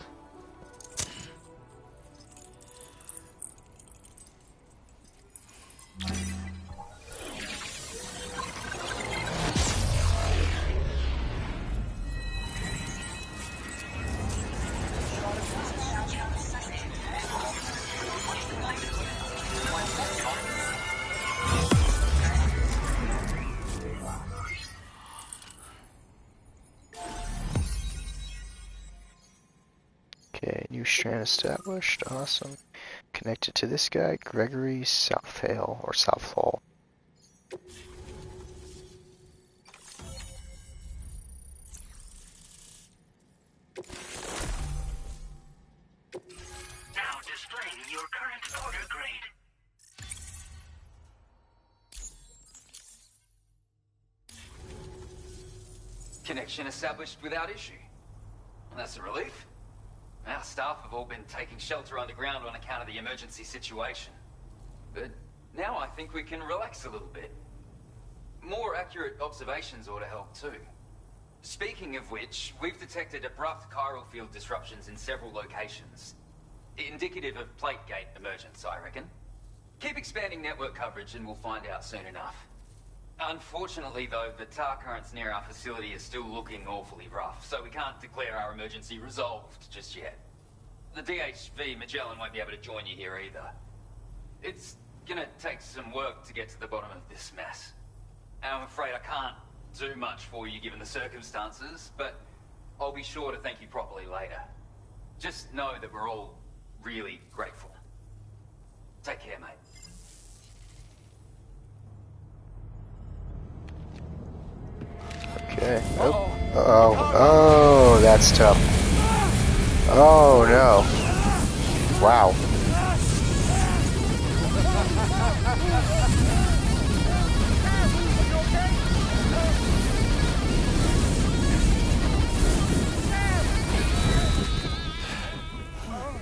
Okay, new strand established. Awesome. Connected to this guy, Gregory Southall or Southall. Now displaying your current order grade. Connection established without issue. That's a relief. Our staff have all been taking shelter underground on account of the emergency situation. But now I think we can relax a little bit. More accurate observations ought to help too. Speaking of which, we've detected abrupt chiral field disruptions in several locations. Indicative of plate gate emergence, I reckon. Keep expanding network coverage and we'll find out soon enough. Unfortunately, though, the tar currents near our facility is still looking awfully rough, so we can't declare our emergency resolved just yet. The DHV Magellan won't be able to join you here either. It's gonna take some work to get to the bottom of this mess. I'm afraid I can't do much for you given the circumstances, but I'll be sure to thank you properly later. Just know that we're all really grateful. Take care, mate. Okay. Oh. Uh-oh. Oh, that's tough. Oh, no. Wow.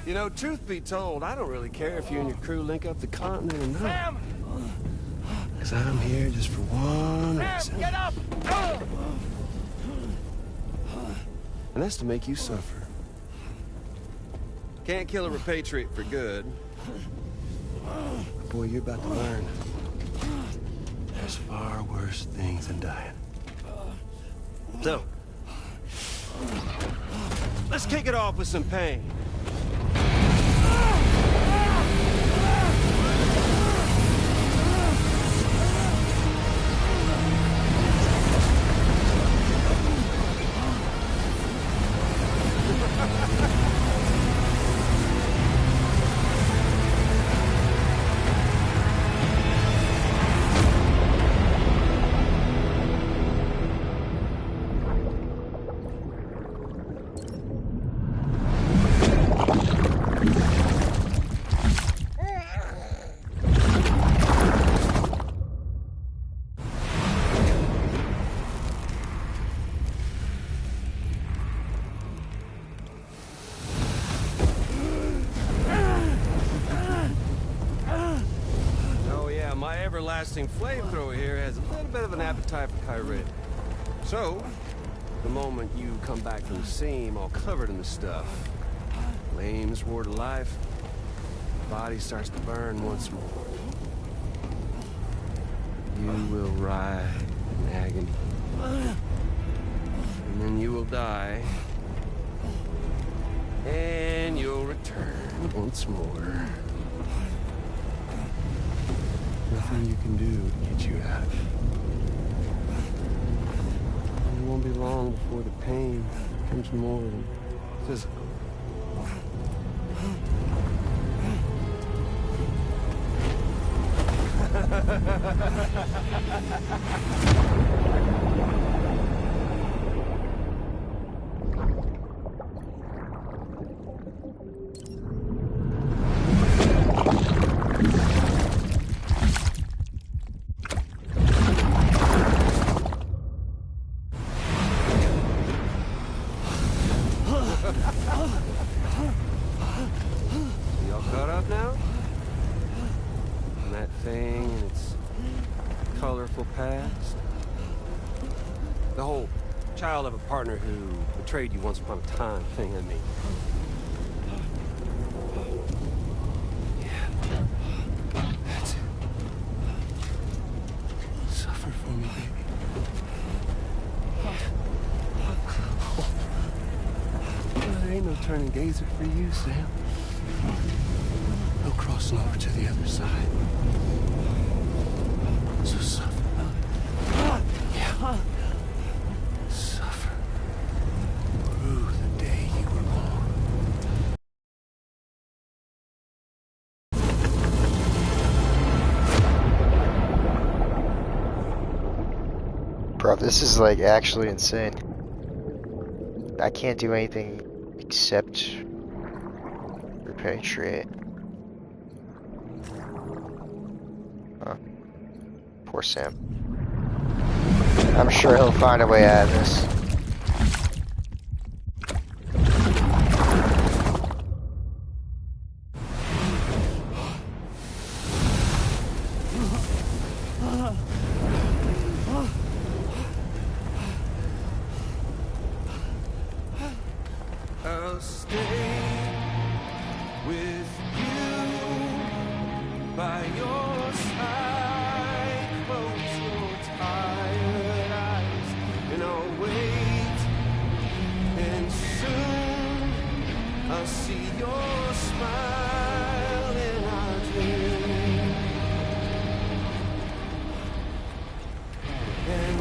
You know, truth be told, I don't really care if you and your crew link up the continent or not. Because I'm here just for one reason. Get up! And that's to make you suffer. Can't kill a repatriate for good. But boy, you're about to learn. There's far worse things than dying. So, let's kick it off with some pain. Everlasting flamethrower here has a little bit of an appetite for Kyrit. So, the moment you come back from the seam all covered in the stuff, flames roar to life, the body starts to burn once more. You will writhe in agony. And then you will die. And you'll return once more. With anything you can do to get you out. It won't be long before the pain becomes more than physical. Y'all caught up now? On that thing and its colorful past? The whole child of a partner who betrayed you once upon a time thing, I mean. Yeah. That's it. Suffer for me, baby. There ain't no turning gazer for you, Sam. No crossing over to the other side. So suffer. Yeah. Suffer. Through the day you were born. Bro, this is like actually insane. I can't do anything except repatriate. Huh. Poor Sam. I'm sure he'll find a way out of this. I'll stay with you by your side. Close your tired eyes and I'll wait. And soon I'll see your smile in our dream. And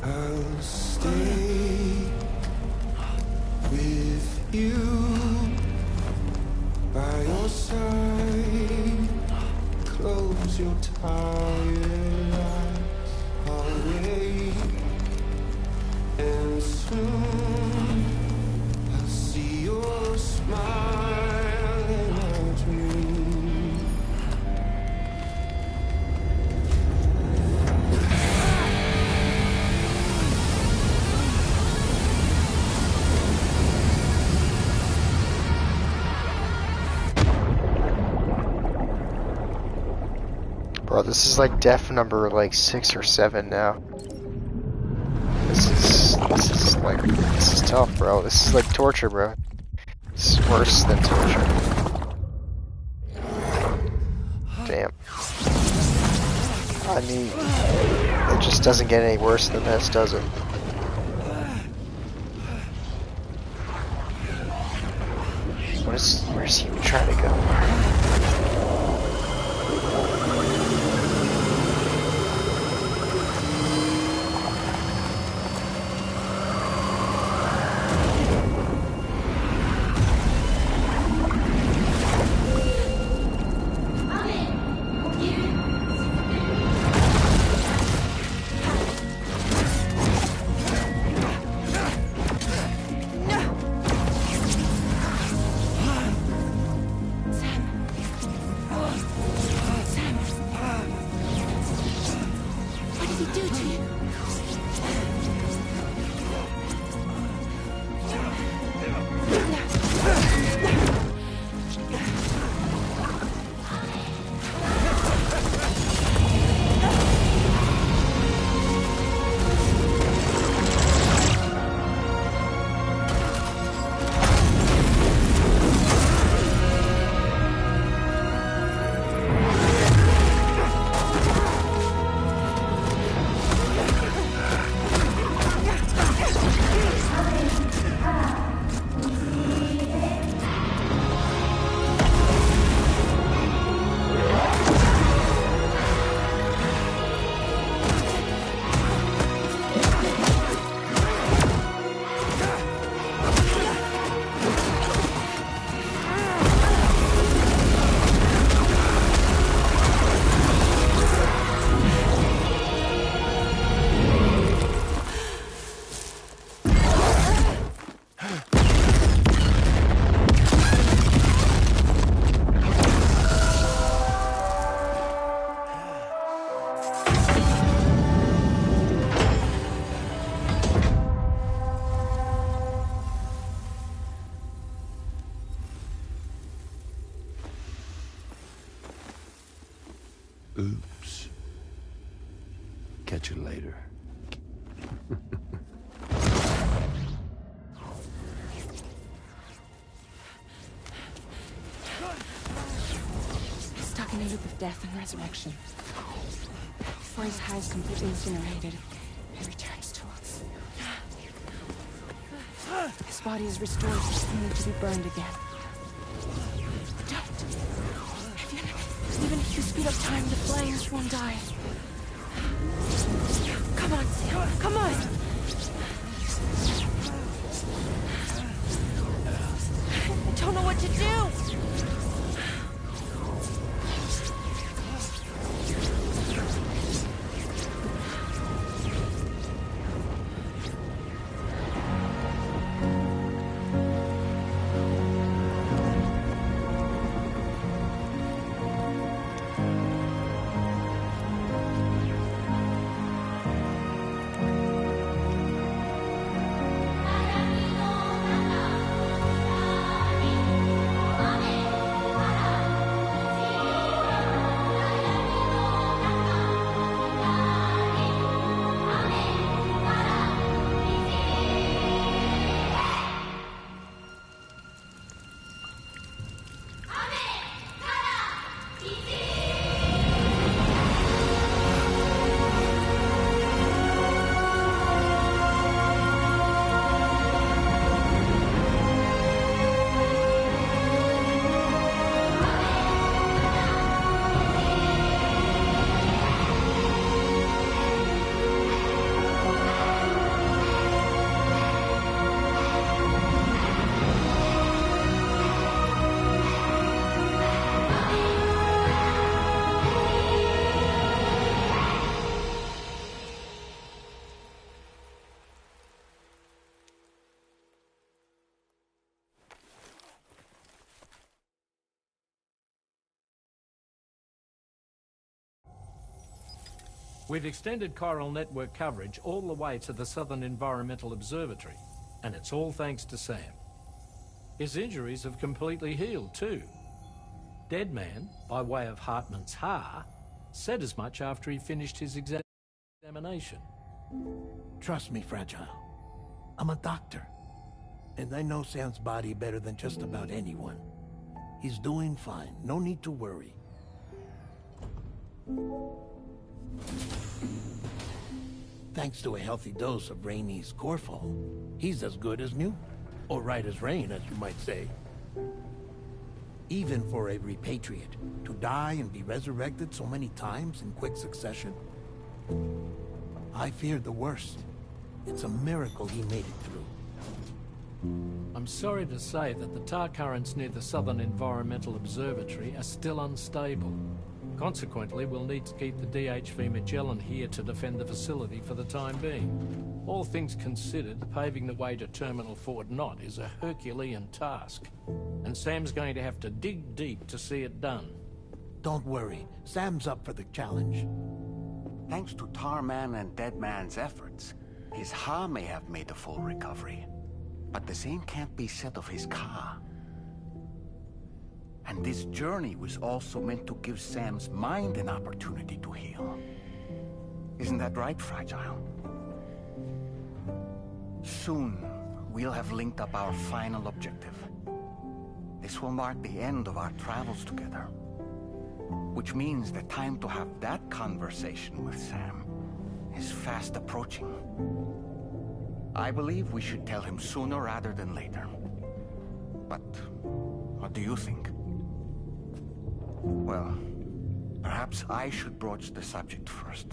I'll stay with you by your side. Close your tired eyes. I'll wait, and soon I'll see your smile in our dream. Bro, this is like death number like 6 or 7 now. This is tough, bro. This is like torture, bro. This is worse than torture. Damn. I mean, it just doesn't get any worse than this, does it? Where's he trying to go? Oops. Catch you later. He's stuck in a loop of death and resurrection. Before his high is completely incinerated, he returns to us. His body is restored, only to be burned again. Don't! Even if you speed up time, the flames won't die. Come on, Sam, come on! I don't know what to do! We've extended chiral network coverage all the way to the Southern Environmental Observatory, and it's all thanks to Sam. His injuries have completely healed too. Deadman, by way of Hartman's Ha, said as much after he finished his examination. Trust me, Fragile. I'm a doctor. And I know Sam's body better than just about anyone. He's doing fine. No need to worry. Thanks to a healthy dose of Rainey's Corfol, he's as good as new. Or right as rain, as you might say. Even for a repatriate, to die and be resurrected so many times in quick succession. I feared the worst. It's a miracle he made it through. I'm sorry to say that the tar currents near the Southern Environmental Observatory are still unstable. Consequently, we'll need to keep the DHV Magellan here to defend the facility for the time being. All things considered, paving the way to Terminal Fort Knott is a Herculean task. And Sam's going to have to dig deep to see it done. Don't worry. Sam's up for the challenge. Thanks to Tarman and Deadman's efforts, his Ha may have made a full recovery. But the same can't be said of his Ka. And this journey was also meant to give Sam's mind an opportunity to heal. Isn't that right, Fragile? Soon, we'll have linked up our final objective. This will mark the end of our travels together. Which means the time to have that conversation with Sam is fast approaching. I believe we should tell him sooner rather than later. But what do you think? Well, perhaps I should broach the subject first.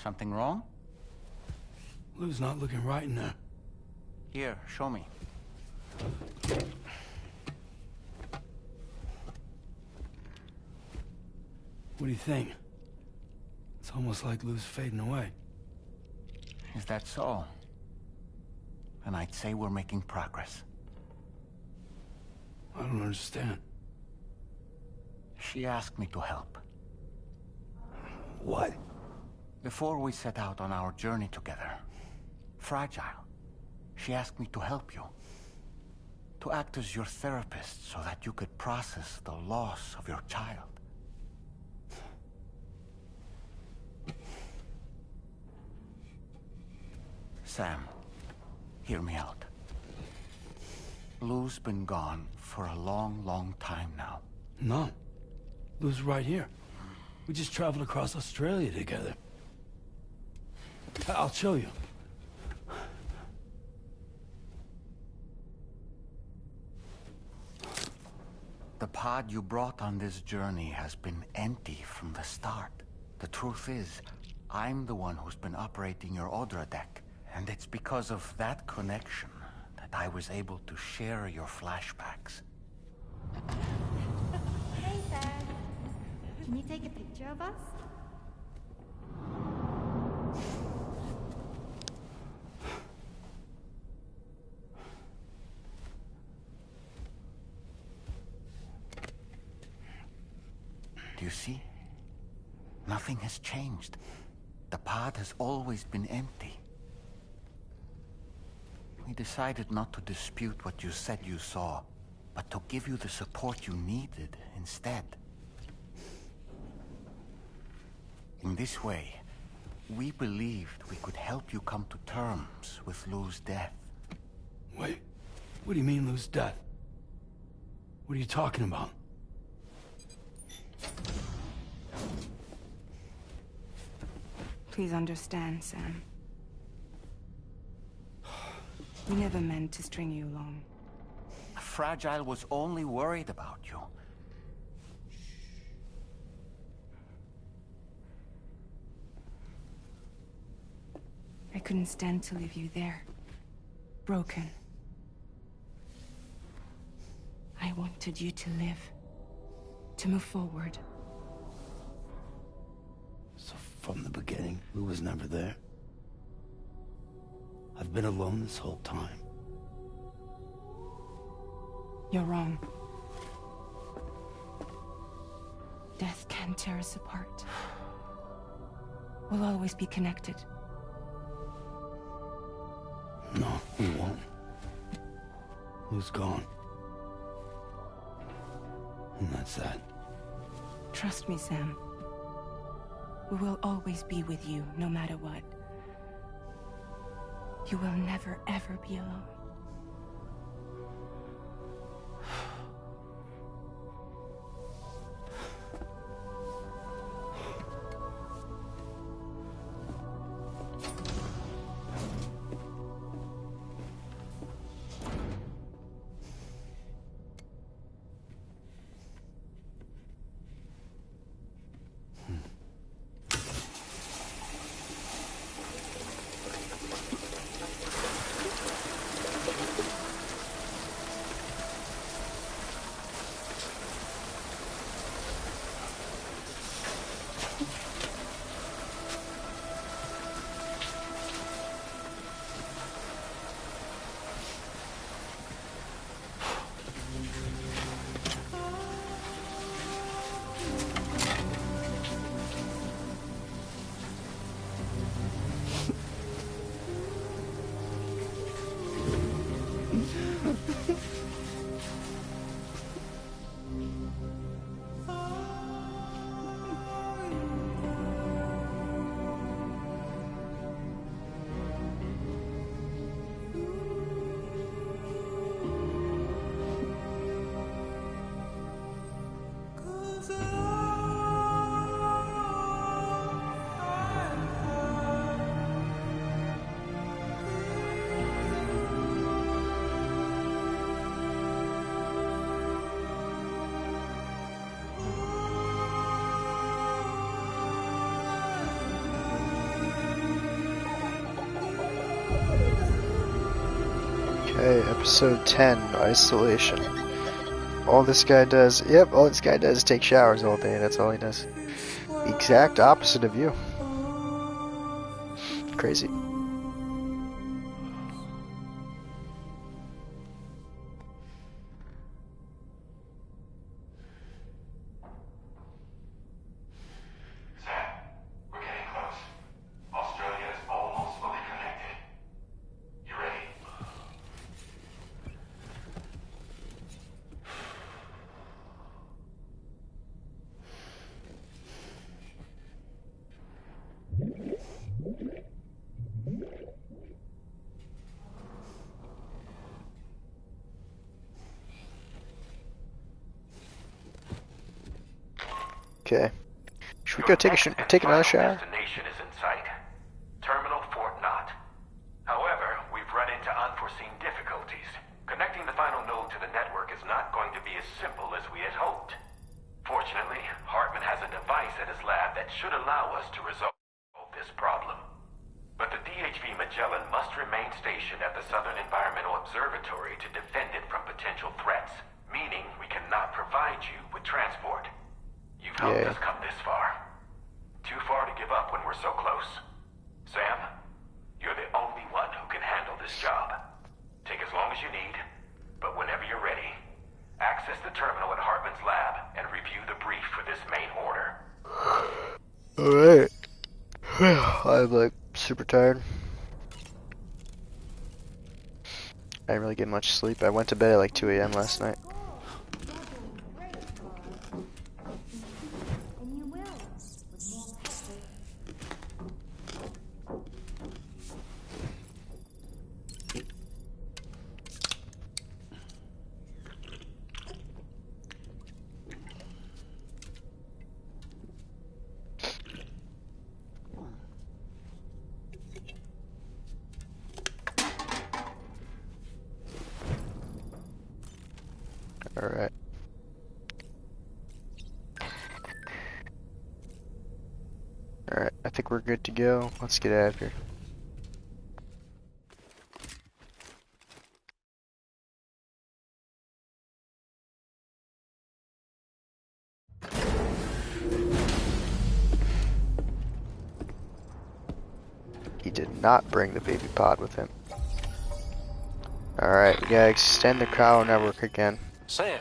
Something wrong? Lou's not looking right in there. Here, show me. What do you think? It's almost like Lou's fading away. Is that so? Then I'd say we're making progress. I don't understand. She asked me to help. What? Before we set out on our journey together, Fragile, she asked me to help you. To act as your therapist so that you could process the loss of your child. Sam, hear me out. Lou's been gone for a long, long time now. No. Lou's right here. We just traveled across Australia together. I'll show you. The pod you brought on this journey has been empty from the start. The truth is, I'm the one who's been operating your Odra deck. And it's because of that connection that I was able to share your flashbacks. Hey, Sam. Can you take a picture of us? Do you see? Nothing has changed. The pod has always been empty. We decided not to dispute what you said you saw, but to give you the support you needed instead. In this way, we believed we could help you come to terms with Lou's death. Wait, what do you mean Lou's death? What are you talking about? Please understand, Sam. We never meant to string you along. Fragile was only worried about you. I couldn't stand to leave you there. Broken. I wanted you to live. To move forward. So from the beginning, Lou was never there? I've been alone this whole time. You're wrong. Death can tear us apart. We'll always be connected. No, we won't. Lou's gone. And that's that. Trust me, Sam. We will always be with you, no matter what. You will never, ever be alone. Okay, episode 10, Isolation. All this guy does is take showers all day, that's all he does. The exact opposite of you. Crazy. Okay. Should we go take another shower? Destination is in sight. Terminal Fort Knott. However, we've run into unforeseen difficulties. Connecting the final node to the network is not going to be as simple as we had hoped. Fortunately, Hartman has a device at his lab that should allow us to resolve this problem. But the DHV Magellan must remain stationed at the Southern Environmental Observatory to defend it from potential threats, meaning we cannot provide you with transport. You've helped us come this far. Too far to give up when we're so close. Sam, you're the only one who can handle this job. Take as long as you need, but whenever you're ready, access the terminal at Hartman's lab and review the brief for this main order. Alright. I'm like super tired. I didn't really get much sleep. I went to bed at like 2 a.m. last night. Alright. Alright, I think we're good to go. Let's get out of here. He did not bring the baby pod with him. Alright, we gotta extend the Cryo network again. Sam,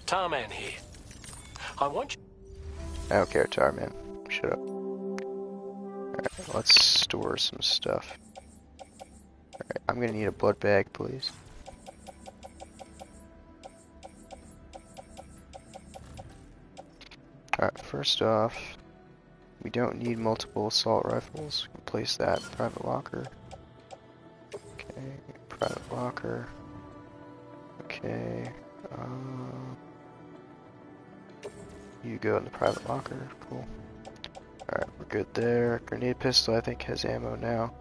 Tarman here. I want you... I don't care, Tarman. Shut up. Alright, let's store some stuff. Alright, I'm gonna need a blood bag, please. Alright, first off, we don't need multiple assault rifles. We can place that in private locker. Okay, private locker. Okay, you go in the private locker. Cool. Alright, we're good there. Grenade pistol, I think, has ammo now.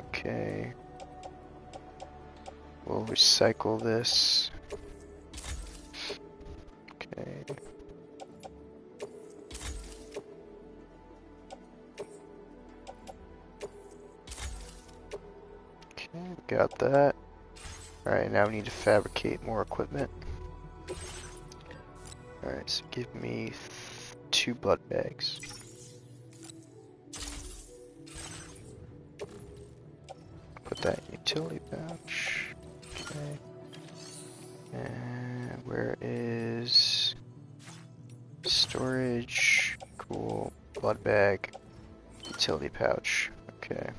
Okay. We'll recycle this. Okay. Okay, got that. Alright, now we need to fabricate more equipment. Alright, so give me 2 blood bags. Put that in utility pouch. Okay. And where is storage? Cool. Blood bag. Utility pouch. Okay.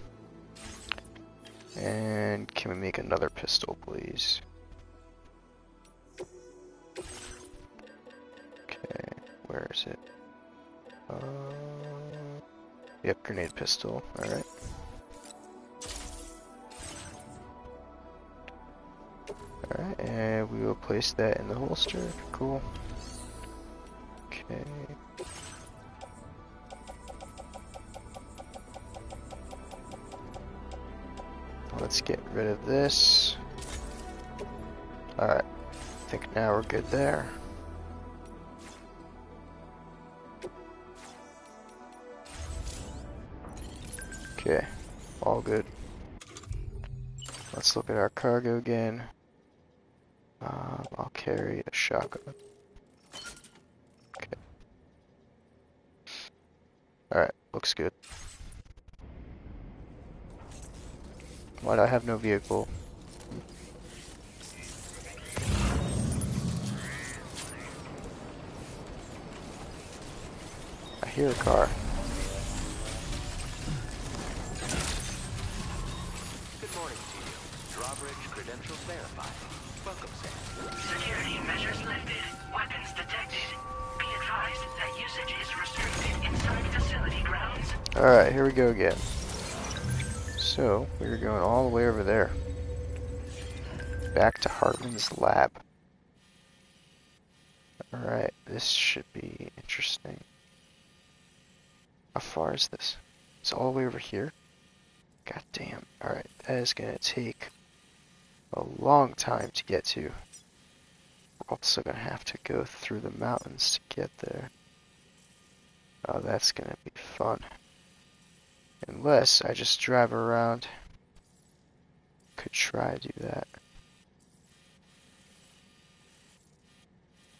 And can we make another pistol, please? Okay, where is it? Yep, grenade pistol. Alright. Alright, and we will place that in the holster. Cool. Okay. Let's get rid of this. Alright, I think now we're good there. Okay, all good. Let's look at our cargo again. I'll carry a shotgun. Okay. Alright, looks good. Why do I have no vehicle? I hear a car. Good morning to you. Drawbridge credentials verified. Welcome, Sam. Security measures lifted. Weapons detected. Be advised that usage is restricted inside facility grounds. Alright, here we go again. So, we're going all the way over there. Back to Hartman's lab. Alright, this should be interesting. How far is this? It's all the way over here? God damn. Alright, that is gonna take a long time to get to. We're also gonna have to go through the mountains to get there. Oh, that's gonna be fun. Unless I just drive around. Could try to do that.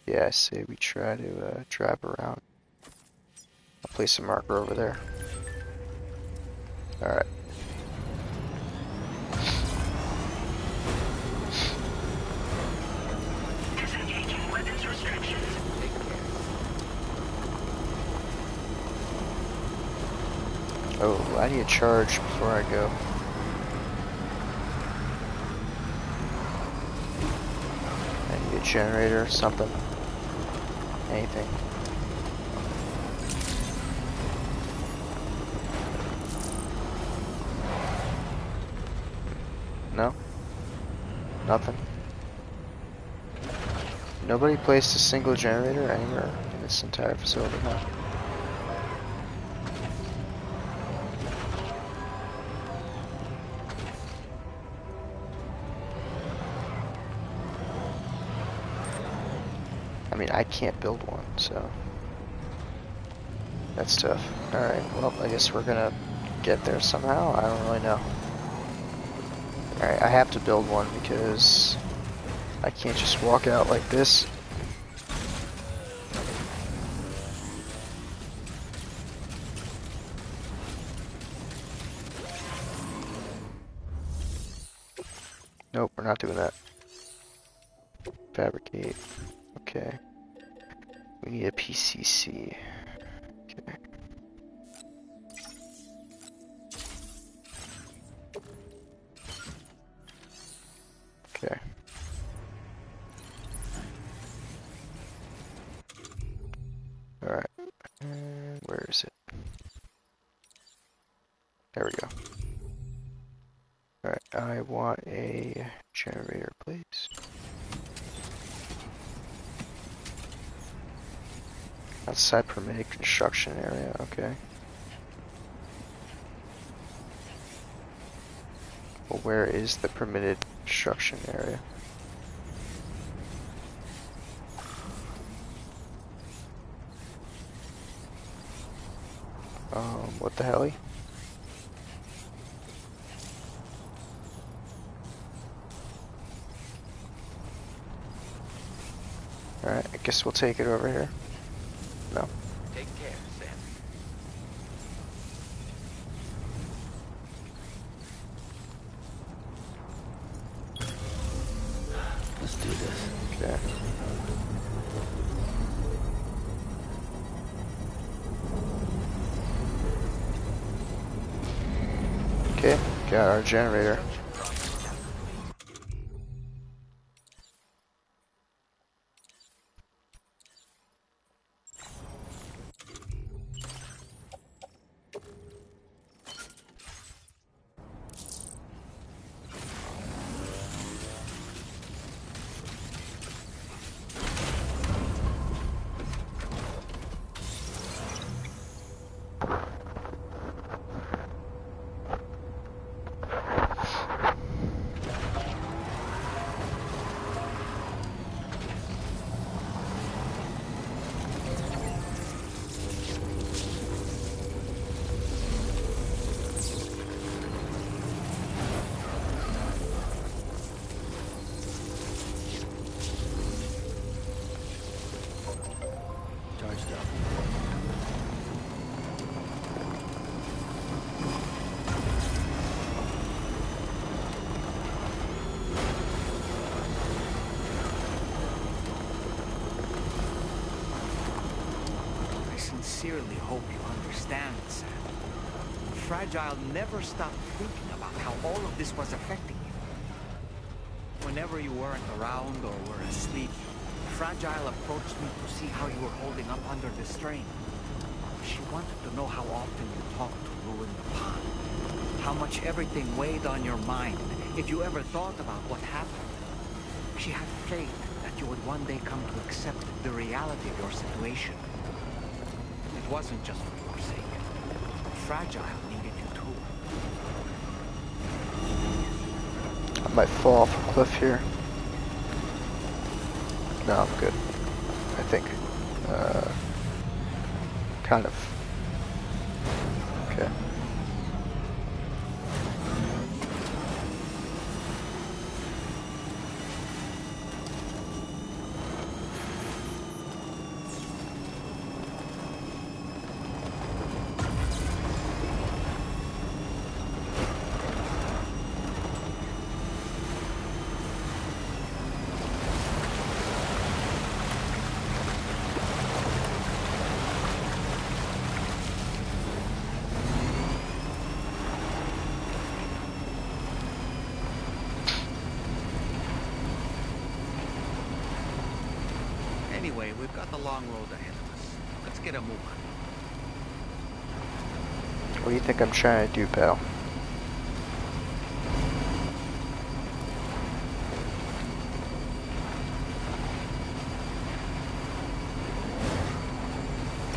Yeah, I say we try to drive around. I'll place a marker over there. Alright. Disengaging weapons restrictions. Oh, I need a charge before I go. I need a generator, something. Anything. No? Nothing? Nobody placed a single generator anywhere in this entire facility, huh? I mean, I can't build one, so that's tough. Alright, well, I guess we're gonna get there somehow. I don't really know. Alright, I have to build one because I can't just walk out like this. Nope, we're not doing that. Fabricate. Okay. We need a PCC. Okay. Okay. Alright. Where is it? There we go. Alright, I want a generator, please. Outside permitted construction area, okay. Well, where is the permitted construction area? What the hell? Alright, I guess we'll take it over here. No. Take care, Sam. Let's do this. Okay. Okay, got our generator. Sincerely hope you understand, Sam. Fragile never stopped thinking about how all of this was affecting you. Whenever you weren't around or were asleep, Fragile approached me to see how you were holding up under the strain. She wanted to know how often you talked to ruin the pond, how much everything weighed on your mind, if you ever thought about what happened. She had faith that you would one day come to accept the reality of your situation. It wasn't just for your sake. Fragile needed you too. I might fall off a cliff here. No, I'm good. I think. Kind of. Okay. Anyway, we've got the long road ahead of us. Let's get a move on. What do you think I'm trying to do, pal?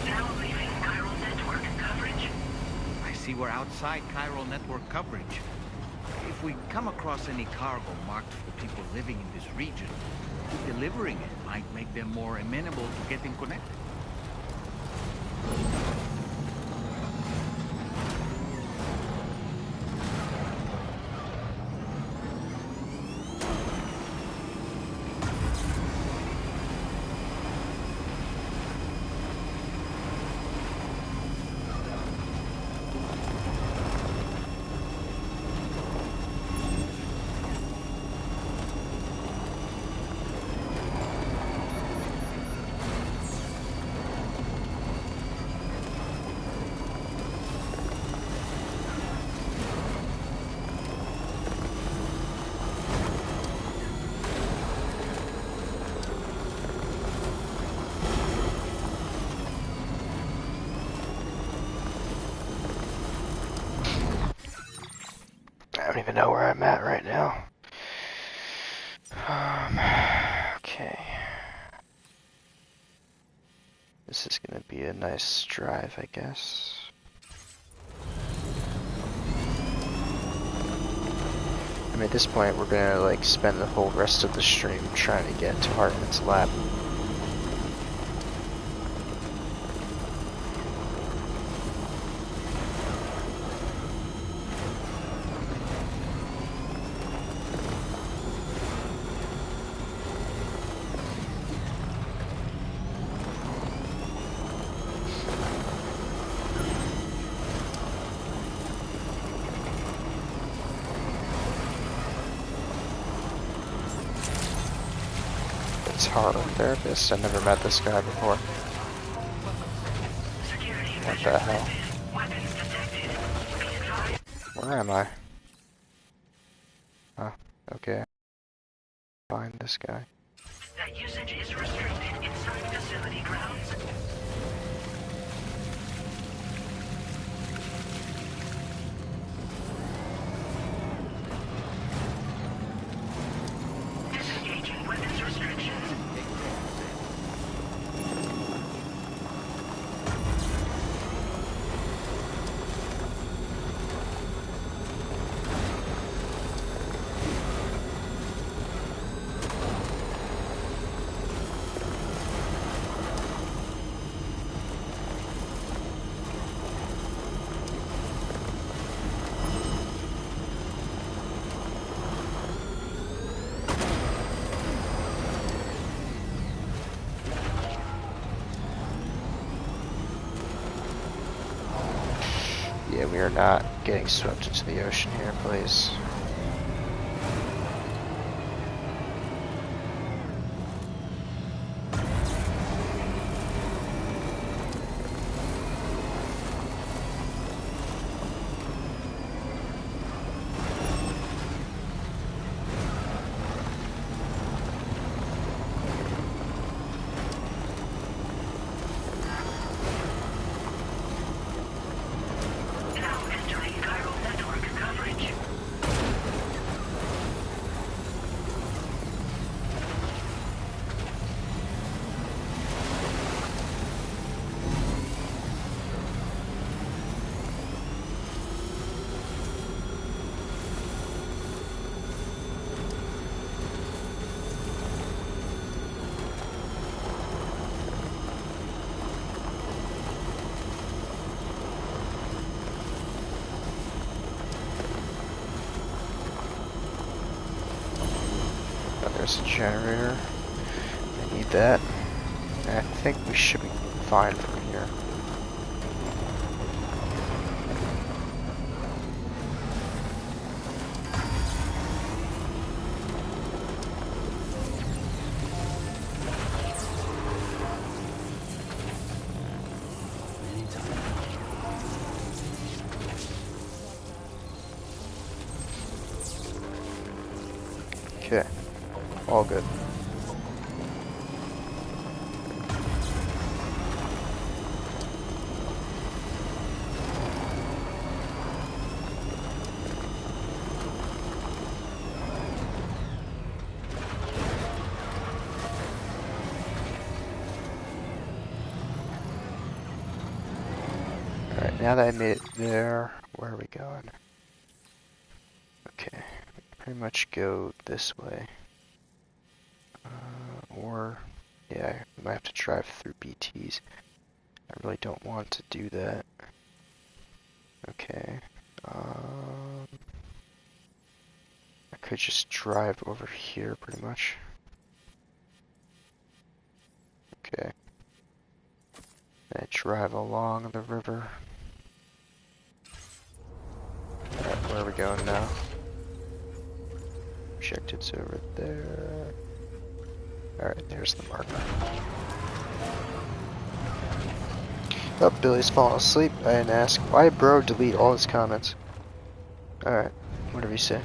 Now leaving chiral network coverage. I see we're outside chiral network coverage. If we come across any cargo marked for people living in this region, delivering it might make them more amenable to getting connected. I don't even know where I'm at right now. Okay. This is gonna be a nice drive, I guess. I mean, at this point, we're gonna like spend the whole rest of the stream trying to get to Hartman's lab. Harlan therapist. I never met this guy before. What the hell? Where am I? Oh, okay. Find this guy. That usage is restricted inside facility grounds. Disengaging weapons restrictions. Yeah, we are not getting swept into the ocean here, please. There's a generator. I need that. And I think we should be fine from here. Okay, all good. Alright, now that I made it there, where are we going? Okay, pretty much go this way. Or, yeah, I might have to drive through BTs. I really don't want to do that. Okay. I could just drive over here, pretty much. Okay. And I drive along the river. Alright, where are we going now? Objectives over there. Alright, there's the marker. Oh, Billy's falling asleep. I didn't ask. Why did bro delete all his comments? Alright, whatever you say.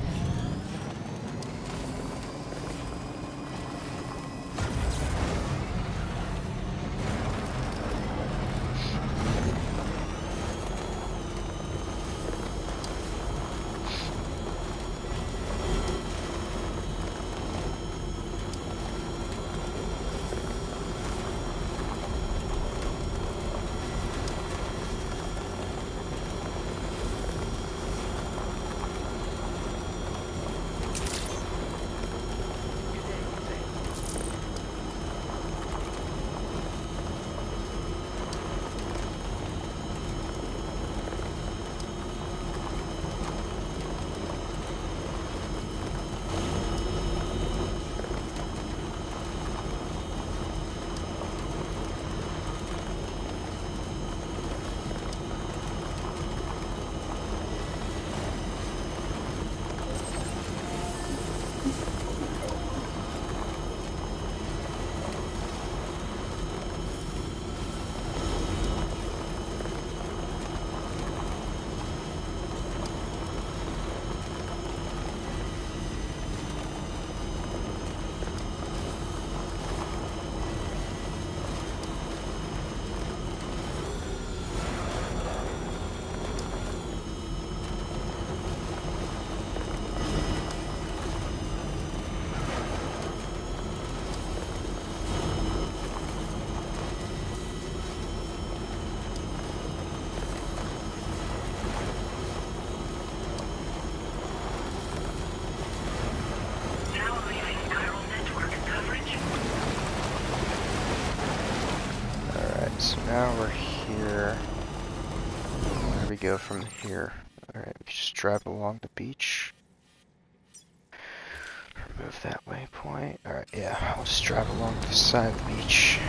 So now we're here. Where do we go from here? Alright, we just drive along the beach. Remove that waypoint. Alright, yeah, I'll just drive along the side of the beach.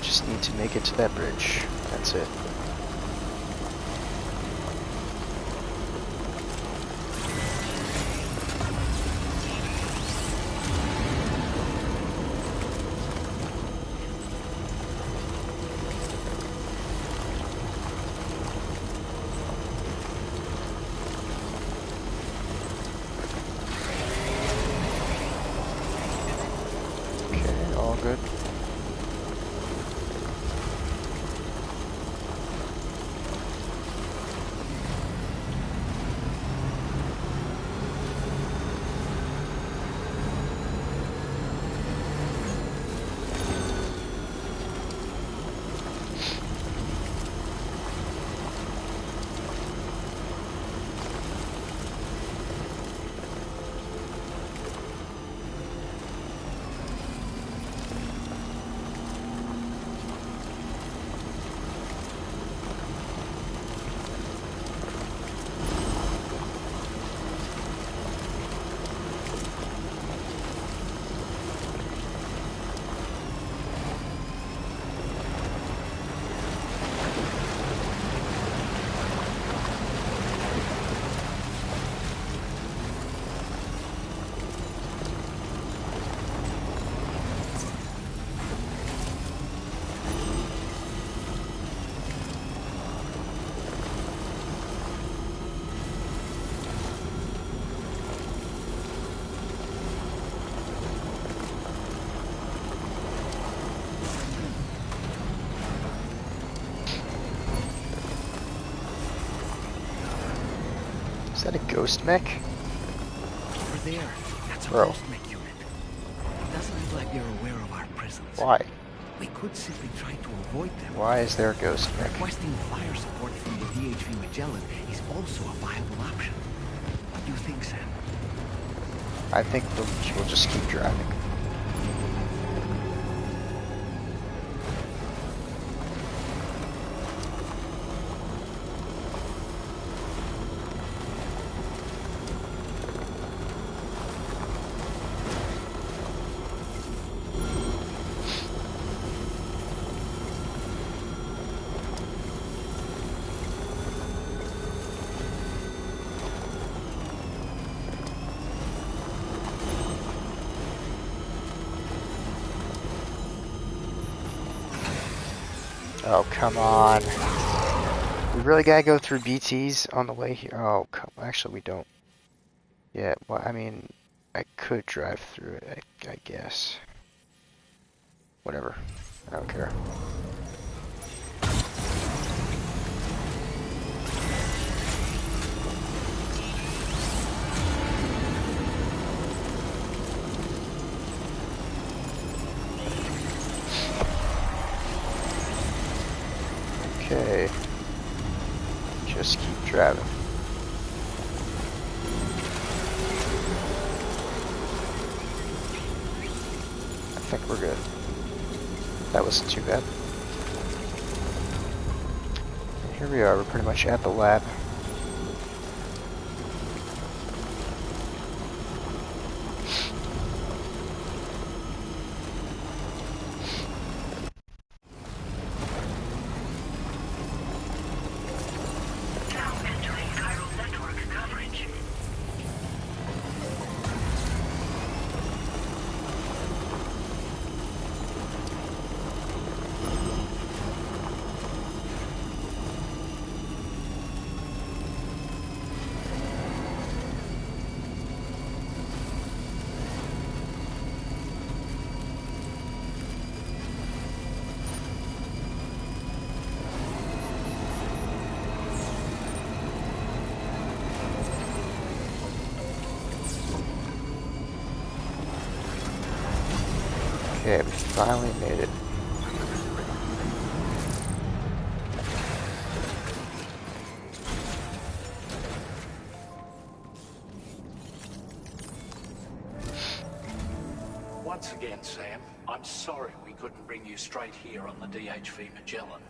Just need to make it to that bridge. That's it. Okay, all good. Is that a ghost mech? Over there. That's a Bro. ghost mech unit. It doesn't look like they're aware of our presence. Why? We could simply try to avoid them. Why is there a ghost mech? Requesting fire support from the DHV Magellan is also a viable option. What do you think, Sam? I think we'll just keep driving. Oh, come on. We really gotta go through BTs on the way here. Oh, actually we don't. Yeah, well, I mean, I could drive through it, I guess. Whatever. I don't care. Okay. Just keep driving. I think we're good. That wasn't too bad. And here we are, we're pretty much at the lab. Now entering chiral network coverage. Okay, we finally made it. Once again, Sam, I'm sorry we couldn't bring you straight here on the DHV Magellan.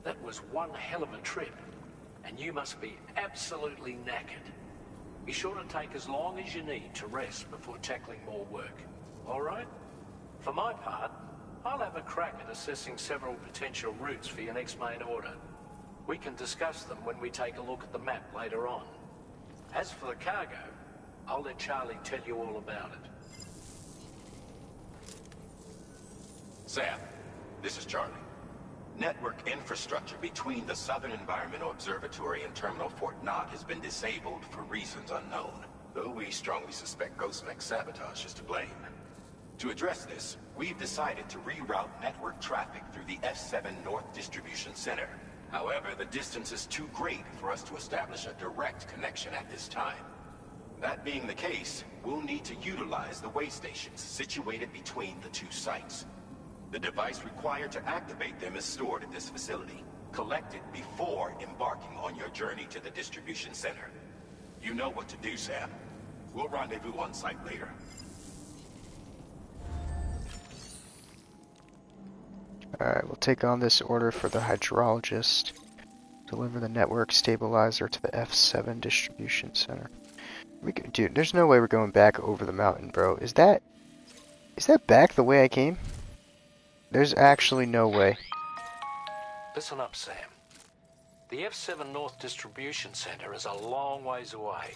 That was one hell of a trip, and you must be absolutely knackered. Be sure to take as long as you need to rest before tackling more work. All right? For my part, I'll have a crack at assessing several potential routes for your next main order. We can discuss them when we take a look at the map later on. As for the cargo, I'll let Charlie tell you all about it. Sam, this is Charlie. Network infrastructure between the Southern Environmental Observatory and Terminal Fort Knott has been disabled for reasons unknown, though we strongly suspect Ghostmech sabotage is to blame. To address this, we've decided to reroute network traffic through the F7 North Distribution Center. However, the distance is too great for us to establish a direct connection at this time. That being the case, we'll need to utilize the way stations situated between the two sites. The device required to activate them is stored at this facility. Collect it before embarking on your journey to the distribution center. You know what to do, Sam. We'll rendezvous on site later. Alright, we'll take on this order for the hydrologist. Deliver the network stabilizer to the F7 distribution center. Dude, there's no way we're going back over the mountain, bro. Is that back the way I came? There's actually no way. Listen up, Sam. The F7 North Distribution Center is a long ways away.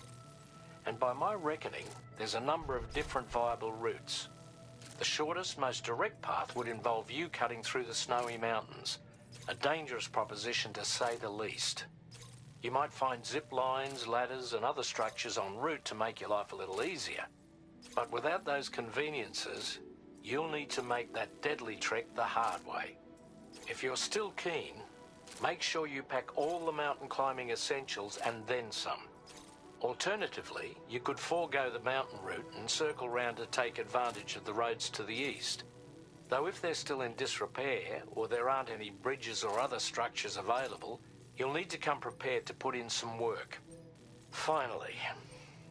And by my reckoning, there's a number of different viable routes. The shortest, most direct path would involve you cutting through the snowy mountains. A dangerous proposition to say the least. You might find zip lines, ladders, and other structures en route to make your life a little easier. But without those conveniences, you'll need to make that deadly trek the hard way. If you're still keen, make sure you pack all the mountain climbing essentials and then some. Alternatively, you could forego the mountain route and circle round to take advantage of the roads to the east. Though if they're still in disrepair, or there aren't any bridges or other structures available, you'll need to come prepared to put in some work. Finally,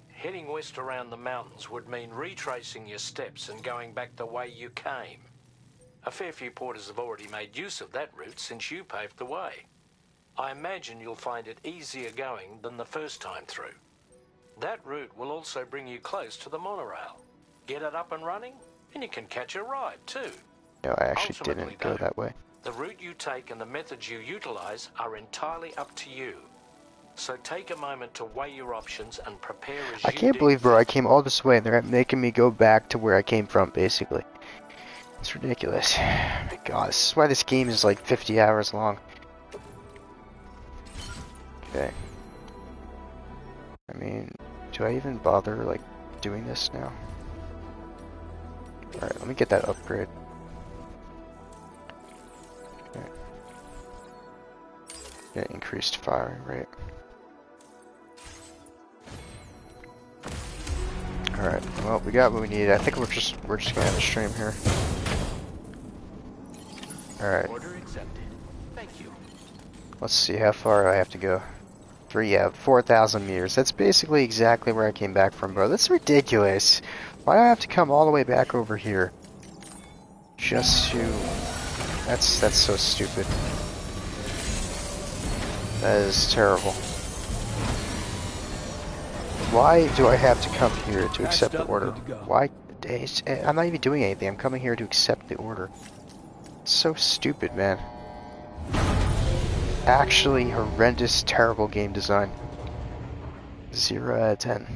heading west around the mountains would mean retracing your steps and going back the way you came. A fair few porters have already made use of that route since you paved the way. I imagine you'll find it easier going than the first time through. That route will also bring you close to the monorail. Get it up and running, and you can catch a ride too. No, I actually Ultimately, didn't go that way. The route you take and the methods you utilize are entirely up to you. So take a moment to weigh your options and prepare as I you can't deem believe, bro, I fit. came all this way and they're making me go back to where I came from, basically. It's ridiculous. My God, this is why this game is like 50 hours long. Okay. I mean, do I even bother, like, doing this now? Alright, let me get that upgrade. Okay. Get increased firing rate. Alright, well, we got what we need. I think we're just gonna have a stream here. Alright. Order accepted. Thank you. Let's see, how far do I have to go? 4,000 meters. That's basically exactly where I came back from, bro. That's ridiculous. Why do I have to come all the way back over here? Just to... That's so stupid. That is terrible. Why do I have to come here to accept the order? Why? I'm not even doing anything. I'm coming here to accept the order. It's so stupid, man. Actually horrendous, terrible game design. 0 out of 10.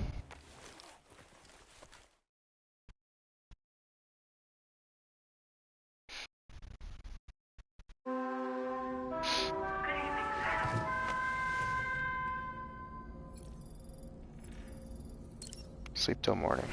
Sleep till morning.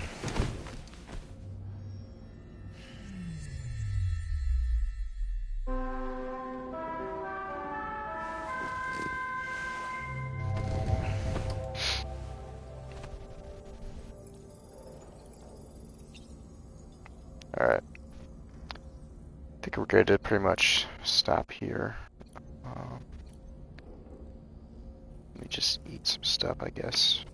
Alright. I think we're good to pretty much stop here. Let me just eat some stuff, I guess.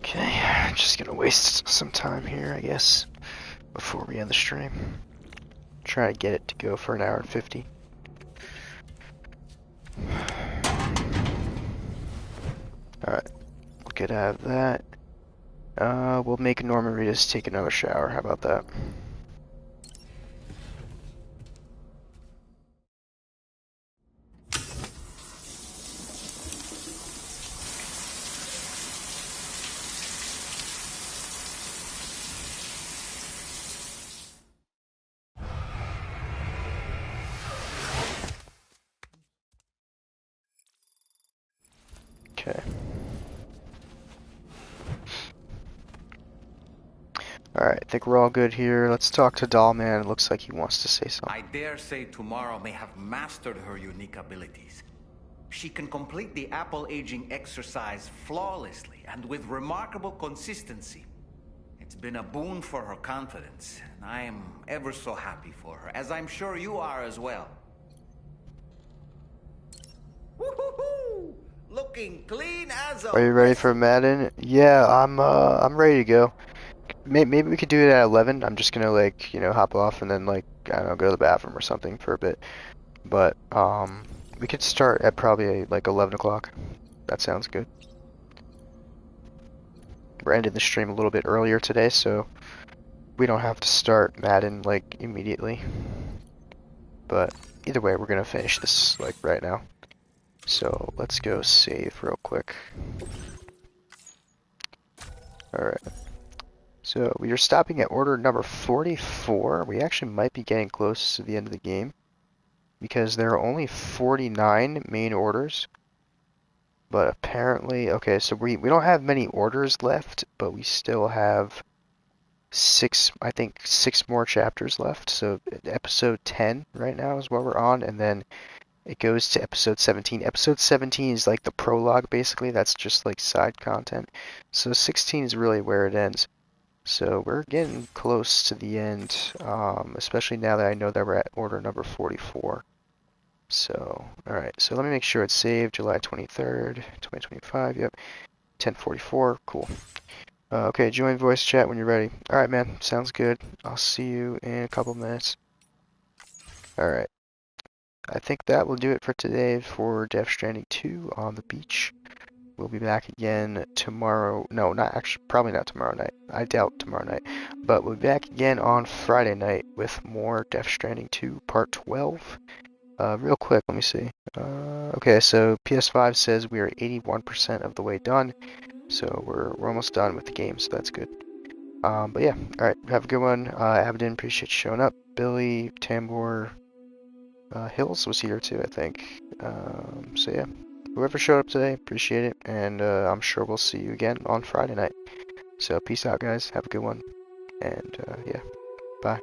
Okay, just gonna waste some time here, I guess, before we end the stream. Try to get it to go for an hour and 50. Alright, we'll get out of that. We'll make Norman Reedus take another shower, how about that? Okay. Alright, I think we're all good here. Let's talk to Dollman. It looks like he wants to say something. I dare say Tomorrow may have mastered her unique abilities. She can complete the apple aging exercise flawlessly and with remarkable consistency. It's been a boon for her confidence, and I am ever so happy for her, as I'm sure you are as well. Woo-hoo-hoo! Looking clean as a... Are you ready for Madden? Yeah, I'm ready to go. Maybe we could do it at 11. I'm just gonna like, you know, hop off and then like, I don't know, go to the bathroom or something for a bit. But we could start at probably like 11 o'clock. That sounds good. We're ending the stream a little bit earlier today, so we don't have to start Madden like immediately. But either way, we're gonna finish this like right now. So let's go save real quick. Alright. So we are stopping at order number 44. We actually might be getting close to the end of the game because there are only 49 main orders. But apparently, okay, so we don't have many orders left, but we still have I think six more chapters left. So episode 10 right now is what we're on, and then it goes to episode 17. Episode 17 is like the prologue, basically. That's just like side content. So 16 is really where it ends. So we're getting close to the end, especially now that I know that we're at order number 44. So, alright, so let me make sure it's saved, July 23rd, 2025, yep, 10:44, cool. Okay, join voice chat when you're ready. Alright, man, sounds good. I'll see you in a couple minutes. Alright, I think that will do it for today for Death Stranding 2 on the beach. We'll be back again tomorrow. No, not actually, probably not tomorrow night. I doubt tomorrow night. But we'll be back again on Friday night with more Death Stranding 2 Part 12. Real quick, let me see. Okay, so PS5 says we are 81% of the way done. So we're almost done with the game, so that's good. But yeah, alright, have a good one. Abden, appreciate you showing up. Billy, Tambor, Hills was here too, I think. So yeah, whoever showed up today, appreciate it. And I'm sure we'll see you again on Friday night. So peace out, guys. Have a good one. And yeah, bye.